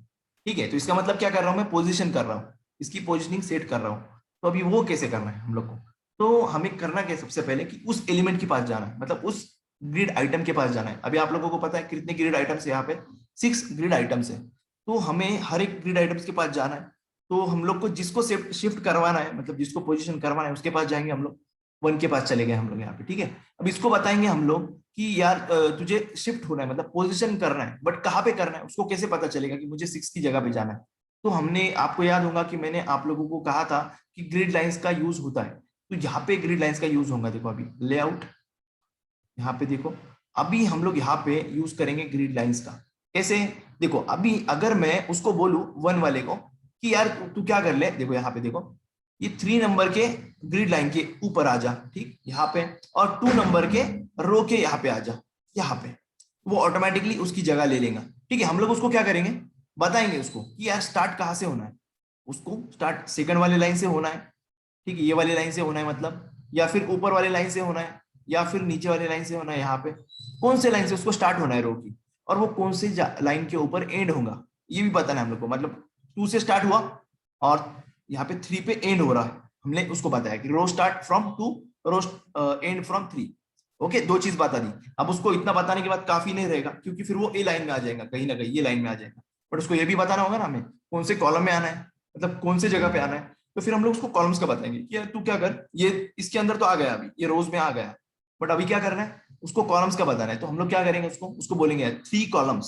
ठीक है। तो इसका मतलब क्या कर रहा हूं, मैं पोजिशन कर रहा हूँ, इसकी पोजिशनिंग सेट कर रहा हूँ। तो अभी वो कैसे करना है हम लोग को, तो हमें करना क्या है सबसे पहले कि उस एलिमेंट के पास जाना है, मतलब उस ग्रिड आइटम के पास जाना है। अभी आप लोगों को पता है कितने ग्रिड आइटम्स है यहाँ पे, 6 ग्रिड आइटम्स है। तो हमें हर एक ग्रिड आइटम्स के पास जाना है। तो हम लोग को जिसको शिफ्ट करवाना है, मतलब जिसको पोजीशन करवाना है उसके पास जाएंगे हम लोग, 1 के पास चले गए हम लोग यहाँ पे, ठीक है। अब इसको बताएंगे हम लोग कि यार तुझे शिफ्ट होना है, मतलब पोजीशन करना है, बट कहाँ पे करना है उसको कैसे पता चलेगा कि मुझे 6 की जगह पे जाना है। तो हमने, आपको याद होगा कि मैंने आप लोगों को कहा था कि ग्रिड लाइंस का यूज होता है। तो यहाँ पे ग्रिड लाइंस का यूज होगा, देखो अभी लेआउट, यहाँ पे देखो अभी हम लोग यहाँ पे यूज करेंगे ग्रिड लाइंस का। कैसे, देखो अभी अगर मैं उसको बोलूं 1 वाले को कि यार तू क्या कर ले, देखो यहाँ पे देखो ये 3 नंबर के ग्रिड लाइन के ऊपर आ जा, ठीक यहाँ पे, और 2 नंबर के रो के यहाँ पे आ जा, यहाँ पे वो ऑटोमेटिकली उसकी जगह ले लेगा, ठीक है। हम लोग उसको क्या करेंगे, बताएंगे उसको कि यार स्टार्ट कहाँ से होना है, उसको स्टार्ट सेकंड वाले लाइन से होना है, ठीक है, ये वाली लाइन से होना है मतलब, या फिर ऊपर वाले लाइन से होना है, या फिर नीचे वाले लाइन से होना है, यहाँ पे कौन से लाइन से उसको स्टार्ट होना है रो की, और वो कौन से लाइन के ऊपर एंड होगा ये भी बताना है हम लोग को। मतलब 2 से स्टार्ट हुआ और यहाँ पे 3 पे एंड हो रहा है, हमने उसको बताया कि row start from 2, row end from 3। Okay, 2 चीज बता दी। अब उसको इतना बताने के बाद काफी नहीं रहेगा, क्योंकि फिर वो ए लाइन में आ जाएगा, कहीं ना कहीं ये लाइन में आ जाएगा, बट उसको ये भी बताना होगा ना हमें कौन से कॉलम में आना है, मतलब कौन से जगह पे आना है। तो फिर हम लोग उसको कॉलम्स का बताएंगे कि यार तू क्या कर, ये इसके अंदर तो आ गया, अभी ये रोज में आ गया, बट अभी क्या करना है, उसको कॉलम्स का बताना है। तो हम लोग क्या करेंगे, उसको बोलेंगे 3 कॉलम्स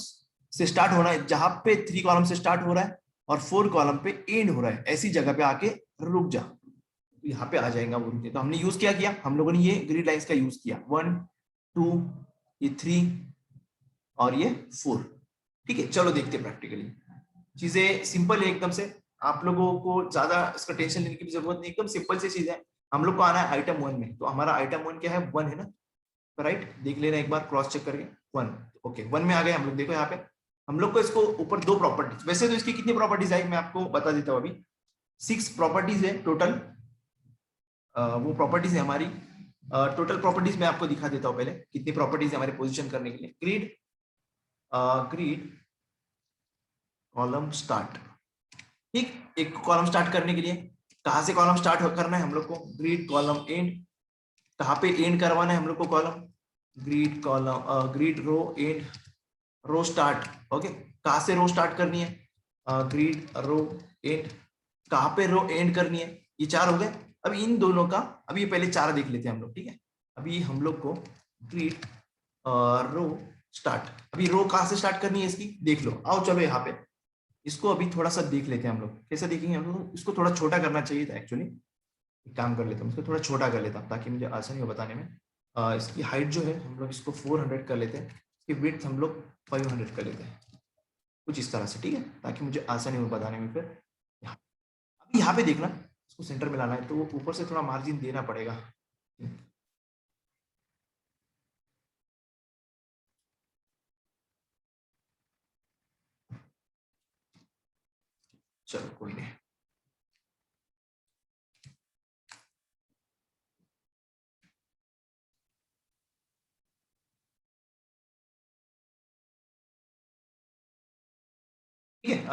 से स्टार्ट होना है, जहां पे 3 कॉलम से स्टार्ट हो रहा है और 4 कॉलम पे एंड हो रहा है, ऐसी जगह पे आके रुक जा, तो यहाँ पे आ जाएगा वो रुके। तो हमने यूज क्या किया, हम लोगों ने ये ग्रिड लाइंस का यूज किया, 1 2 ये 3 और ये 4, ठीक है। चलो देखते हैं प्रैक्टिकली, चीजें सिंपल है एकदम से, आप लोगों को ज्यादा इसका टेंशन लेने की भी जरूरत नहीं, एकदम सिंपल सी चीज है। हम लोग को आना है आइटम 1 में, तो हमारा आइटम 1 क्या है, 1 है ना, राइट, देख लेना एक बार क्रॉस चेक करके, 1, ओके 1 में आ गए हम लोग। देखो यहाँ पे हम लोग को इसको ऊपर 2 प्रॉपर्टीज, वैसे तो इसकी कितनी प्रॉपर्टीज आई मैं आपको बता देता हूँ अभी, 6 प्रॉपर्टीज है टोटल। वो प्रॉपर्टीज है हमारी, टोटल प्रॉपर्टीज मैं आपको दिखा देता हूँ पहले, कितनी प्रॉपर्टीज है हमारे पोजीशन करने के लिए। ग्रिड कॉलम स्टार्ट, ठीक, एक कॉलम स्टार्ट करने के लिए कहाँ से कॉलम स्टार्ट करना है हम लोग को, ग्रिड कॉलम एंड, कहाँ पे एंड करवाना है हम लोग को column, grid column grid row and row start, okay, कहाँ से रो स्टार्ट करनी है, ग्रिड रो एंड, कहाँ पे रो एंड करनी है, ये 4 हो गए। अब इन दोनों का, अभी ये पहले 4 देख लेते हैं हम लोग, ठीक है। अभी हम लोग को ग्रिड रो स्टार्ट, अभी रो कहाँ से स्टार्ट करनी है इसकी देख लो, आओ चलो यहाँ पे इसको अभी थोड़ा सा देख लेते हैं हम लोग, कैसे देखेंगे हम लोग, इसको थोड़ा छोटा करना चाहिए था एक्चुअली, एक काम कर लेता हूँ, इसको थोड़ा छोटा कर लेता हूँ ताकि मुझे आसानी हो बताने में। इसकी हाइट जो है हम लोग इसको 400 कर लेते हैं, इसकी विड्थ हम लोग 500 कर लेते हैं, कुछ इस तरह से, ठीक है, ताकि मुझे आसानी हो बताने में। फिर अभी यहाँ पे देखना, इसको सेंटर में लाना है तो ऊपर से थोड़ा मार्जिन देना पड़ेगा, चलो कोई नहीं। ठीक है,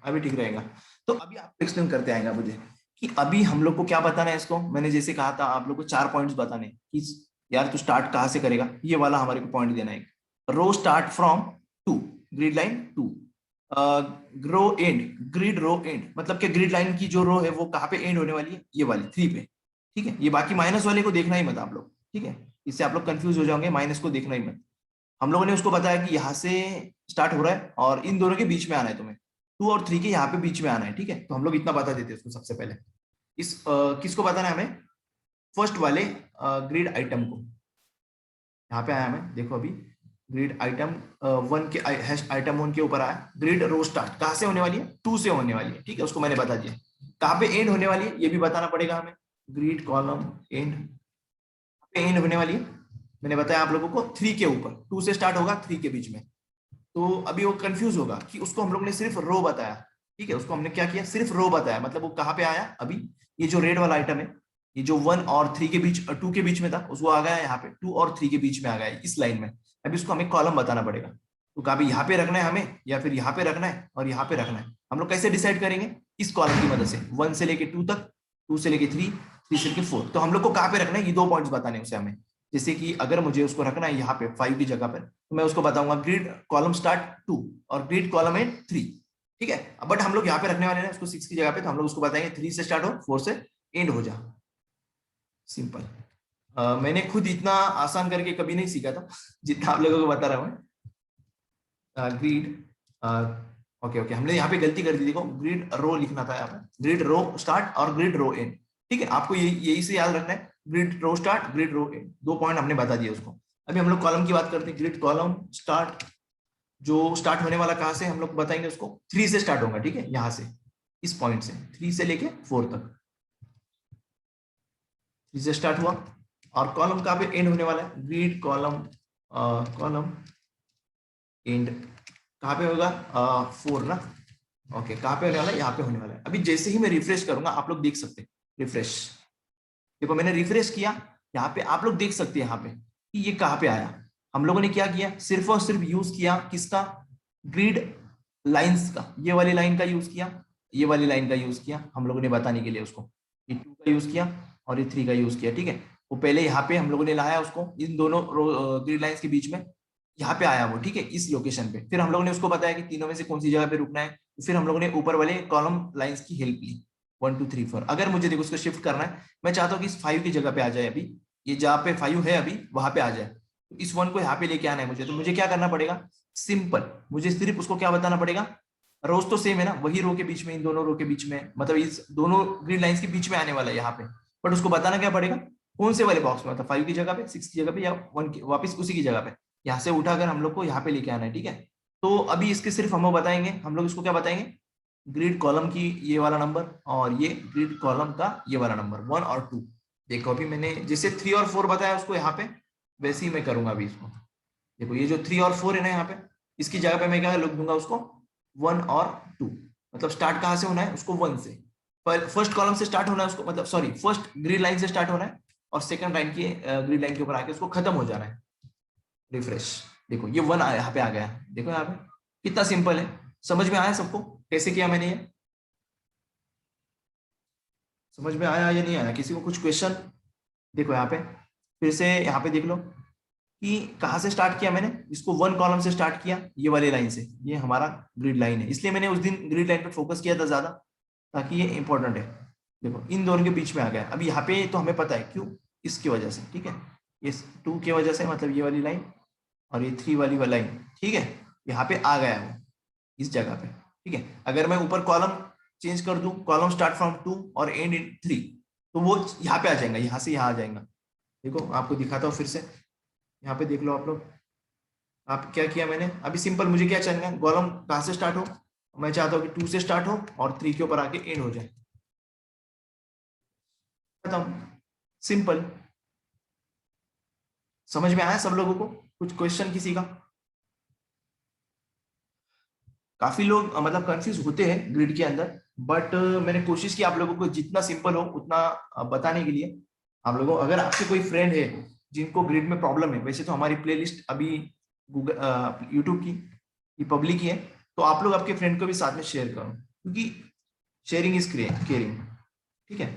अभी ठीक रहेगा। तो अभी आप एक्सप्लेन करते आएगा मुझे कि अभी हम लोग को क्या बताना है इसको, मैंने जैसे कहा था आप लोग को 4 पॉइंट्स बताने कि यार तू स्टार्ट कहाँ से करेगा, ये वाला हमारे को पॉइंट देना है। Row start from 2, grid line 2, row end, grid row end, मतलब कि ग्रिड लाइन की जो रो है वो कहाँ पे एंड होने वाली है, ये वाली 3 पे, ठीक है। ये बाकी माइनस वाले को देखना ही मत आप लोग, ठीक है, इससे आप लोग कंफ्यूज हो जाओगे, माइनस को देखना ही मत। हम लोगों ने उसको बताया कि यहाँ से स्टार्ट हो रहा है और इन दोनों के बीच में आना है तुम्हें, 2 और 3 के यहाँ पे बीच में आना है, ठीक है। तो हम लोग इतना बता देते हैं उसको सबसे पहले, इस किसको बताना है हमें, फर्स्ट वाले ग्रिड आइटम को, यहाँ पे आया हमें, देखो अभी ग्रिड आइटम 1 के आइटम 1 के ऊपर आया, ग्रिड रो स्टार्ट कहाँ से होने वाली है, 2 से होने वाली है, ठीक है, उसको मैंने बता दिया। कहाँ पे एंड होने वाली है ये भी बताना पड़ेगा हमें, ग्रिड कॉलम एंड पे एंड होने वाली है, मैंने बताया आप लोगों को 3 के ऊपर, 2 से स्टार्ट होगा 3 के बीच में। तो अभी वो कंफ्यूज होगा कि उसको हम लोग ने सिर्फ रो बताया, ठीक है, उसको हमने क्या किया, सिर्फ रो बताया, मतलब वो कहाँ पे आया, अभी ये जो रेड वाला आइटम है, ये जो 1 और 3 के बीच, 2 के बीच में था, उसको आ गया यहाँ पे 2 और 3 के बीच में आ गया इस लाइन में। अभी उसको हमें कॉलम बताना पड़ेगा, तो कभी यहाँ पे रखना है हमें या फिर यहाँ पे रखना है और यहाँ पे रखना है, हम लोग कैसे डिसाइड करेंगे, इस कॉलम की मदद से, 1 से लेके 2 तक, 2 से लेके 3, 3 से लेके 4। तो हम लोग को कहाँ पे रखना है, ये 2 पॉइंट्स बताने उसे हमें। जैसे कि अगर मुझे उसको रखना है यहाँ पे 5 की जगह पर, तो मैं उसको बताऊंगा ग्रिड कॉलम स्टार्ट 2 और ग्रिड कॉलम एंड 3, ठीक है। बट हम लोग यहाँ पे रखने वाले हैं उसको 6 की जगह पे, तो हम लोग उसको बताएंगे 3 से स्टार्ट हो 4 से एंड हो जा। सिंपल। मैंने खुद इतना आसान करके कभी नहीं सीखा था जितना आप लोगों को बता रहा हूँ। ग्रिड ओके ओके, हमने यहाँ पे गलती कर दी, देखो ग्रिड रो लिखना था यहाँ पे, ग्रिड रो स्टार्ट और ग्रिड रो एंड, ठीक है। आपको यही से याद रखना है, grid row start grid row end, 2 point हमने बता दिए उसको। अभी हम लोग कॉलम की बात करते हैं, ग्रिड कॉलम स्टार्ट, जो स्टार्ट होने वाला कहाँ से हम लोग बताएंगे उसको 3 से स्टार्ट होगा, ठीक है। यहाँ से इस पॉइंट से 3 से लेके 4 तक, 3 से स्टार्ट हुआ। और कॉलम कहाँ पे एंड होने वाला है, ग्रिड कॉलम कॉलम एंड कहाँ पे होगा 4 ना, ओके। कहाँ पे होने वाला है, यहाँ पे होने वाला है। अभी जैसे ही मैं रिफ्रेश करूंगा आप लोग देख सकते हैं, रिफ्रेश देखो मैंने रिफ्रेश किया, यहाँ पे आप लोग देख सकते हैं यहाँ पे कि ये कहाँ पे आया। हम लोगों ने क्या किया, सिर्फ और सिर्फ यूज किया किसका, ग्रिड लाइंस का, ये वाली लाइन का यूज किया, ये वाली लाइन का यूज किया हम लोगों ने बताने के लिए उसको, ये 2 का यूज किया और ये 3 का यूज किया, ठीक है। वो पहले यहाँ पे हम लोगों ने लाया उसको इन दोनों ग्रिड लाइंस के बीच में, यहाँ पे आया वो, ठीक है, इस लोकेशन पे। फिर हम लोगों ने उसको बताया कि तीनों में से कौन सी जगह पे रुकना है, फिर हम लोगों ने ऊपर वाले कॉलम लाइंस की हेल्प ली 1 2 3 4। अगर मुझे देखो उसको शिफ्ट करना है, मैं चाहता हूँ कि इस 5 की जगह पे आ जाए, अभी ये जहाँ पे 5 है अभी वहां पे आ जाए, तो इस 1 को यहाँ पे लेके आना है मुझे। तो मुझे क्या करना पड़ेगा, सिंपल, मुझे सिर्फ उसको क्या बताना पड़ेगा, रोज तो सेम है ना, वही रो के बीच में, इन दोनों रो के बीच में, मतलब इस दोनों ग्रिड लाइंस के बीच में आने वाला है यहाँ पे। बट उसको बताना क्या पड़ेगा, कौन से वाले बॉक्स में, मतलब 5 की जगह पे, 6 की जगह पे, या 1 की वापस उसी की जगह पे, यहाँ से उठाकर हम लोग को यहाँ पे लेके आना है, ठीक है। तो अभी इसके सिर्फ हम बताएंगे, हम लोग इसको क्या बताएंगे, ग्रिड कॉलम की ये वाला नंबर और ये ग्रिड कॉलम का ये वाला नंबर 1 और 2। देखो अभी मैंने जैसे 3 और 4 बताया उसको यहाँ पे, वैसे ही मैं करूंगा अभी इसको। देखो ये जो 3 और 4 है ना यहाँ पे, इसकी जगह पे मैं क्या लिख दूंगा उसको 1 और 2। मतलब स्टार्ट कहाँ से होना है उसको 1 से, फर्स्ट कॉलम से स्टार्ट होना है उसको, मतलब सॉरी फर्स्ट ग्रिड लाइन से स्टार्ट होना है और सेकंड लाइन की ग्रिड लाइन के ऊपर आके उसको खत्म हो जाना है। रिफ्रेश, देखो ये 1 यहाँ पे आ गया, देखो यहाँ पे कितना सिंपल है। समझ में आया सबको कैसे किया मैंने, ये समझ में आया या नहीं आया, किसी को कुछ क्वेश्चन। देखो यहाँ पे फिर से यहाँ पे देख लो कि कहाँ से स्टार्ट किया मैंने, इसको 1 कॉलम से स्टार्ट किया, ये वाली लाइन से, ये हमारा ग्रिड लाइन है, इसलिए मैंने उस दिन ग्रिड लाइन पे फोकस किया था ज्यादा, ताकि ये इंपॉर्टेंट है। देखो इन दोनों के बीच में आ गया, अभी यहाँ पे तो हमें पता है क्यों, इसकी वजह से, ठीक है, ये 2 की वजह से, मतलब ये वाली लाइन और ये 3 वाली लाइन, ठीक है, यहाँ पे आ गया है इस जगह पे, ठीक है। अगर मैं ऊपर कॉलम चेंज कर दूं, कॉलम स्टार्ट फ्रॉम 2 और एंड इन 3, तो वो यहाँ पे आ जाएगा, यहाँ से यहाँ आ जाएगा। देखो आपको दिखाता हूँ फिर से, यहाँ पे देख लो आप लोग, आप क्या किया मैंने अभी, सिंपल मुझे क्या चाहिए, कॉलम कहाँ से स्टार्ट हो, मैं चाहता हूँ कि 2 से स्टार्ट हो और 3 के ऊपर आके एंड हो जाए, खत्म, सिंपल। समझ में आया सब लोगों को, कुछ क्वेश्चन किसी का। काफी लोग मतलब कंफ्यूज होते हैं ग्रिड के अंदर, बट मैंने कोशिश की आप लोगों को जितना सिंपल हो उतना बताने के लिए। आप लोगों, अगर आपसे कोई फ्रेंड है जिनको ग्रिड में प्रॉब्लम है, वैसे तो हमारी प्लेलिस्ट अभी गूगल यूट्यूब की ये पब्लिक ही है, तो आप लोग आपके फ्रेंड को भी साथ में शेयर करो, क्योंकि शेयरिंग इज केयरिंग, ठीक है।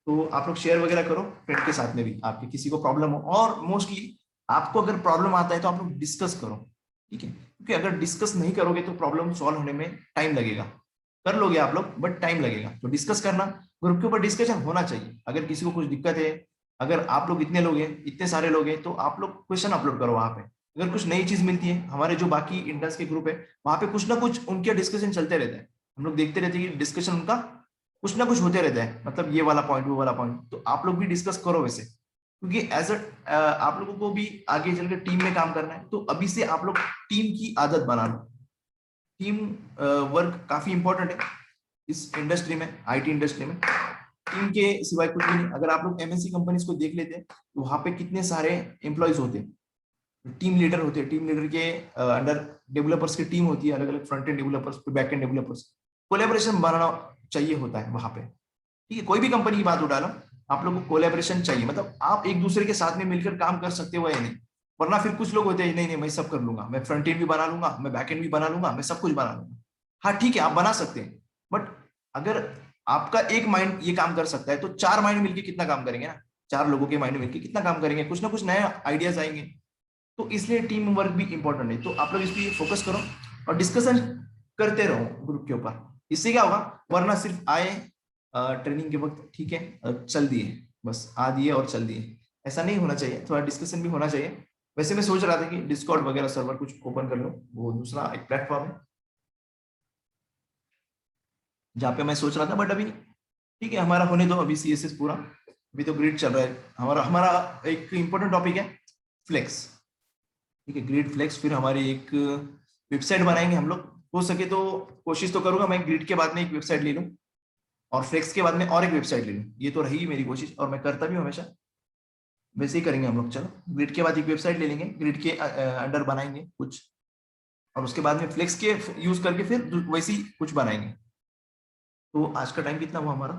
तो आप लोग शेयर वगैरह करो फ्रेंड के साथ में भी, आपके किसी को प्रॉब्लम हो, और मोस्टली आपको अगर प्रॉब्लम आता है तो आप लोग डिस्कस करो, ठीक है, क्योंकि अगर डिस्कस नहीं करोगे तो प्रॉब्लम सॉल्व होने में टाइम लगेगा। कर लोगे आप लोग बट टाइम लगेगा, तो डिस्कस करना, ग्रुप के ऊपर डिस्कशन होना चाहिए। अगर किसी को कुछ दिक्कत है, अगर आप लोग इतने लोग हैं, इतने सारे लोग हैं, तो आप लोग क्वेश्चन अपलोड करो वहां पे। अगर कुछ नई चीज मिलती है, हमारे जो बाकी इंटर्न्स के ग्रुप है वहां पे कुछ ना कुछ उनके डिस्कशन चलते रहते हैं, हम लोग देखते रहते हैं कि डिस्कशन उनका कुछ ना कुछ होते रहता है, मतलब ये वाला पॉइंट वो वाला पॉइंट, तो आप लोग भी डिस्कस करो वैसे, क्योंकि एज आप लोगों को भी आगे चलकर टीम में काम करना है, तो अभी से आप लोग टीम की आदत बना लो। टीम वर्क काफी इंपॉर्टेंट है इस इंडस्ट्री में, आईटी इंडस्ट्री में। टीम के सिवाय कुछ भी नहीं। अगर आप लोग एमएनसी कंपनीज को देख लेते हैं तो वहां पे कितने सारे एम्प्लॉयज होते हैं, टीम लीडर होते हैं, टीम लीडर के अंडर डेवलपर्स की टीम होती है, अलग अलग front end developers, back end developers, collaboration बनाना चाहिए होता है वहां पे, ठीक है। कोई भी कंपनी की बात उठा लो, आप लोगों को कोलैबोरेशन चाहिए, मतलब आप एक दूसरे के साथ में मिलकर काम कर सकते हो या नहीं, वरना फिर कुछ लोग होते हैं नहीं नहीं मैं सब कर लूंगा, मैं फ्रंट एंड भी बना लूंगा, मैं बैक एंड भी बना लूंगा, मैं सब कुछ बना लूंगा। हाँ ठीक है आप बना सकते हैं, बट अगर आपका एक माइंड ये काम कर सकता है, तो 4 माइंड मिलके कितना काम करेंगे ना, 4 लोगों के माइंड मिलके कितना काम करेंगे, कुछ ना कुछ नए आइडियाज आएंगे। तो इसलिए टीम वर्क भी इंपॉर्टेंट है। तो आप लोग इस पे फोकस करो और डिस्कशन करते रहो ग्रुप के ऊपर। इससे क्या होगा, वरना सिर्फ आए ट्रेनिंग के वक्त, ठीक है चल दिए, बस आ दिए और चल दिए, ऐसा नहीं होना चाहिए। थोड़ा डिस्कशन भी होना चाहिए। वैसे मैं सोच रहा था कि डिस्कॉर्ड वगैरह सर्वर कुछ ओपन कर लो, वो दूसरा एक प्लेटफॉर्म है जहाँ पे मैं सोच रहा था, बट अभी ठीक है, हमारा होने दो अभी CSS पूरा, अभी तो ग्रिड चल रहा है। हमारा हमारा एक इंपॉर्टेंट टॉपिक है फ्लेक्स, ठीक है, ग्रिड फ्लेक्स। फिर हमारी एक वेबसाइट बनाएंगे हम लोग, हो सके तो कोशिश तो करूंगा मैं ग्रिड के बाद में एक वेबसाइट ले लूं और फ्लेक्स के बाद में और एक वेबसाइट ले लूं, ये तो रही मेरी कोशिश और मैं करता भी हूं हमेशा। वैसे ही करेंगे हम लोग। चलो ग्रिड के बाद एक वेबसाइट ले लेंगे, ग्रिड के अंडर बनाएंगे कुछ, और उसके बाद में फ्लेक्स के यूज करके फिर वैसी कुछ बनाएंगे। तो आज का टाइम कितना हुआ हमारा,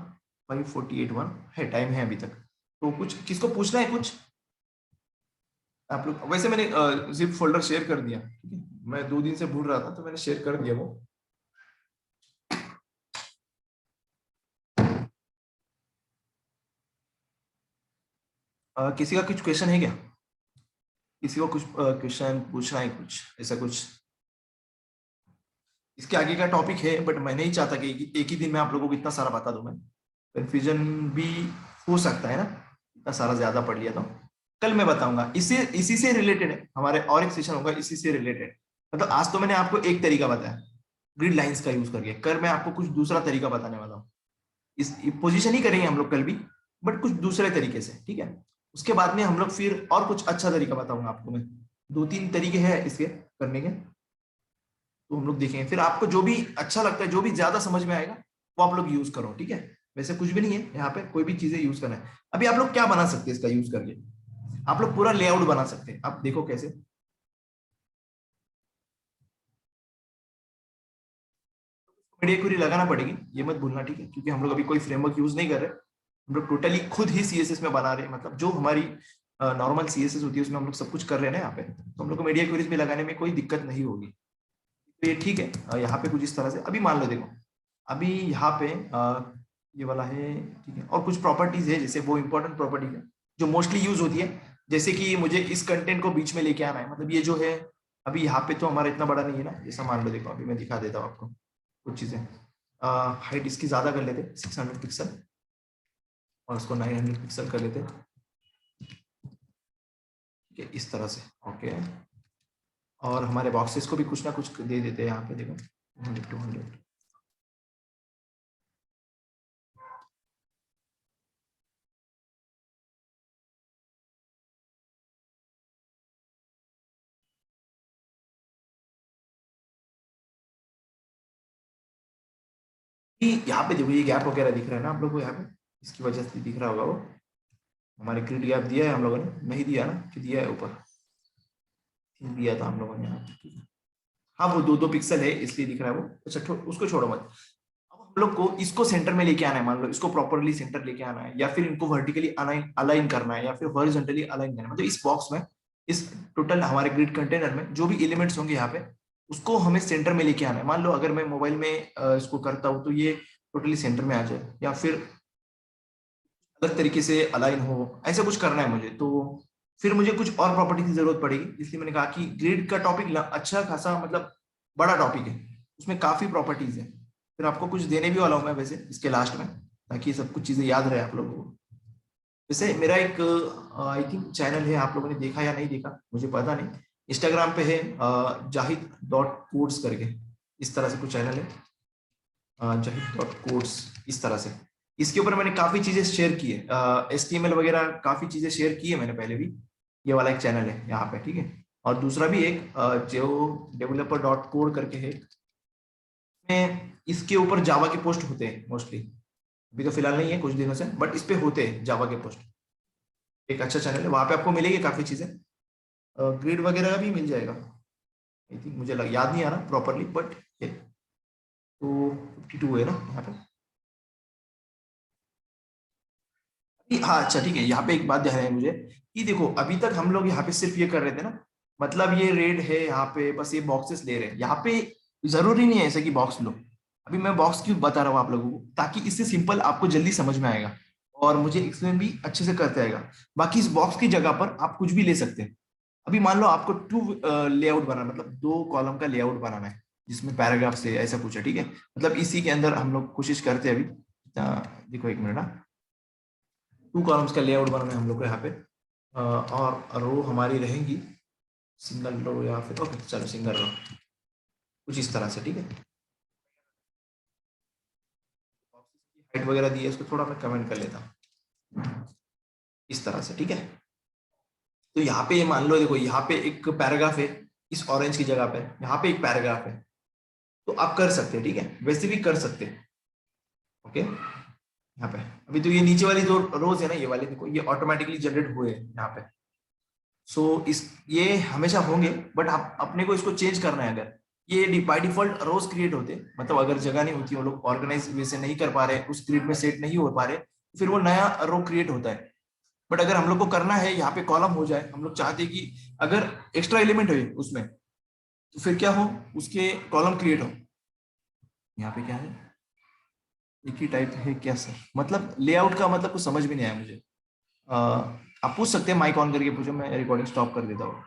5:48 है टाइम है अभी तक। तो कुछ किसको पूछना है कुछ आप लोग? वैसे मैंने जिप फोल्डर शेयर कर दिया, ठीक है, मैं 2 दिन से भूल रहा था तो मैंने शेयर कर दिया वो। किसी का कुछ क्वेश्चन है क्या? किसी को कुछ क्वेश्चन पूछना है कुछ ऐसा कुछ? इसके आगे का टॉपिक है, बट मैं नहीं चाहता कि एक ही दिन में आप लोगों को इतना सारा बता दूं। मैं कंफ्यूजन भी हो सकता है ना, इतना सारा ज्यादा पढ़ लिया तो। कल मैं बताऊंगा, इसी से रिलेटेड है हमारे, और एक सेशन होगा इसी से रिलेटेड। मतलब आज तो मैंने आपको एक तरीका बताया ग्रिड लाइंस का यूज करके, कल मैं आपको कुछ दूसरा तरीका बताने वाला हूँ। इस पोजीशन ही करेंगे हम लोग कल भी, बट कुछ दूसरे तरीके से, ठीक है। उसके बाद में हम लोग फिर और कुछ अच्छा तरीका बताऊंगा आपको मैं। 2-3 तरीके हैं इसके करने के, तो हम लोग देखेंगे। फिर आपको जो भी अच्छा लगता है, जो भी ज्यादा समझ में आएगा वो आप लोग यूज करो, ठीक है। वैसे कुछ भी नहीं है यहाँ पे, कोई भी चीजें यूज करना है। अभी आप लोग क्या बना सकते हैं इसका यूज करके, आप लोग पूरा लेआउट बना सकते हैं। आप देखो कैसे, मीडिया क्वेरी लगाना पड़ेगी, ये मत भूलना, ठीक है, क्योंकि हम लोग अभी कोई फ्रेमवर्क यूज नहीं कर रहे, हम लोग टोटली खुद ही CSS में बना रहे हैं। मतलब जो हमारी नॉर्मल CSS होती है उसमें हम लोग सब कुछ कर रहे हैं ना यहाँ पे, तो हम लोग को मीडिया क्वेरीज में लगाने में कोई दिक्कत नहीं होगी। तो ये ठीक है। यहाँ पे कुछ इस तरह से अभी मान लो, देखो अभी यहाँ पे ये वाला है, ठीक है। और कुछ प्रॉपर्टीज है, जैसे वो इंपॉर्टेंट प्रॉपर्टी है जो मोस्टली यूज होती है, जैसे कि मुझे इस कंटेंट को बीच में लेके आना है। मतलब ये जो है अभी यहाँ पे तो हमारा इतना बड़ा नहीं है ना, जैसा मान लो, देखो अभी मैं दिखा देता हूँ आपको कुछ चीजें। हाइट इसकी ज्यादा कर लेते 600 पिक्सल और उसको 900 पिक्सल कर लेते, ठीक है, इस तरह से। ओके, और हमारे बॉक्सेस को भी कुछ ना कुछ दे देते हैं यहाँ पे, देखो 100 to 100। यहाँ पे देखो ये गैप वगैरह दिख रहा है ना आप लोगों को यहाँ पे, इसकी वजह से दिख रहा होगा वो। हमारे ग्रिड गैप दिया है हम लोगों ने, नहीं दिया ना कि दिया है ऊपर, दिया था हम लोगों ने यहाँ पे। हाँ वो 2-2 पिक्सल है इसलिए दिख रहा है वो। अच्छा उसको छोड़ो मत। अब हम लोग को इसको सेंटर में लेके आना है, मान लो इसको प्रॉपरली सेंटर लेके आना है, या फिर इनको वर्टिकली अलाइन करना है, या फिर हॉरिजॉन्टली अलाइन करना है। मतलब इस बॉक्स में, इस टोटल हमारे ग्रिड कंटेनर में जो भी एलिमेंट्स होंगे यहाँ पे, उसको हमें सेंटर में लेके आना है। मान लो अगर मैं मोबाइल में इसको करता हूँ तो ये टोटली सेंटर में आ जाए, या फिर अलग तरीके से अलाइन हो, ऐसा कुछ करना है मुझे। तो फिर मुझे कुछ और प्रॉपर्टी की जरूरत पड़ेगी, इसलिए मैंने कहा कि ग्रिड का टॉपिक अच्छा खासा, मतलब बड़ा टॉपिक है, उसमें काफी प्रॉपर्टीज है। फिर आपको कुछ देने भी वाला हूँ मैं वैसे इसके लास्ट में, ताकि सब कुछ चीजें याद रहे आप लोगों को। वैसे मेरा एक आई थिंक चैनल है, आप लोगों ने देखा या नहीं देखा मुझे पता नहीं, इंस्टाग्राम पे है जाहिद.कोड्स करके, इस तरह से कुछ चैनल है, जाहिद.कोड्स, इस तरह से। इसके ऊपर मैंने काफी चीजें शेयर की है, HTML वगैरह काफी चीजें शेयर की है मैंने पहले भी। ये वाला एक चैनल है यहाँ पे, ठीक है। और दूसरा भी एक जो developer.code करके है, में इसके ऊपर जावा के पोस्ट होते हैं मोस्टली। अभी तो फिलहाल नहीं है कुछ दिनों से, बट इस पे होते हैं जावा के पोस्ट। एक अच्छा चैनल है, वहां पे आपको मिलेगी काफी चीजें, ग्रिड वगैरह भी मिल जाएगा आई थिंक, मुझे याद नहीं आ रहा प्रॉपरली, बट तो 52 है ना यहाँ पे। हाँ अच्छा ठीक है, यहाँ पे एक बात ध्यान है मुझे कि देखो अभी तक हम लोग यहाँ पे सिर्फ ये कर रहे थे ना, मतलब ये रेड है यहाँ पे, बस ये बॉक्सेस ले रहे हैं। यहाँ पे जरूरी नहीं है ऐसे कि बॉक्स लो, अभी मैं बॉक्स क्यों बता रहा हूँ आप लोगों को, ताकि इससे सिंपल आपको जल्दी समझ में आएगा और मुझे एक्सप्लेन भी अच्छे से करते आएगा। बाकी इस बॉक्स की जगह पर आप कुछ भी ले सकते हैं। अभी मान लो आपको 2 लेआउट बनाना, मतलब 2 कॉलम का लेआउट बनाना है जिसमें पैराग्राफ से ऐसा कुछ है, ठीक है। मतलब इसी के अंदर हम लोग कोशिश करते हैं अभी। देखो एक मिनट ना, 2 कॉलम्स का लेआउट बनाना है हम लोग को यहाँ पे। और रो हमारी रहेंगी सिंगल रो या फिर ओके चलो सिंगल रो, कुछ इस तरह से, ठीक है। हाइट वगैरह दी है, इसको थोड़ा मैं कमेंट कर लेता हूँ इस तरह से, ठीक है। तो यहाँ पे ये मान लो, देखो यहाँ पे एक पैराग्राफ है इस ऑरेंज की जगह पे, यहाँ पे एक पैराग्राफ है, तो आप कर सकते हैं, ठीक है, वैसे भी कर सकते हैं। ओके, यहाँ पे अभी तो ये नीचे वाली जो रोज है ना, ये वाले देखो, ये ऑटोमेटिकली जनरेट हुए हैं यहाँ पे। सो इस ये हमेशा होंगे, बट आप अपने को इसको चेंज करना है। अगर ये बाय डिफॉल्ट रोज क्रिएट होते, मतलब अगर जगह नहीं होती, वो लोग ऑर्गेनाइज वैसे नहीं कर पा रहे, उस ग्रिड में सेट नहीं हो पा रहे, फिर वो नया रो क्रिएट होता है। बट अगर हम लोग को करना है यहाँ पे कॉलम हो जाए, हम लोग चाहते हैं कि अगर एक्स्ट्रा एलिमेंट है उसमें, तो फिर क्या हो, उसके कॉलम क्रिएट हो। यहाँ पे क्या है, एक ही टाइप है क्या सर, मतलब लेआउट का मतलब कुछ समझ भी नहीं आया मुझे। आप पूछ सकते हैं, माइक ऑन करके पूछो, मैं रिकॉर्डिंग स्टॉप कर देता हूँ।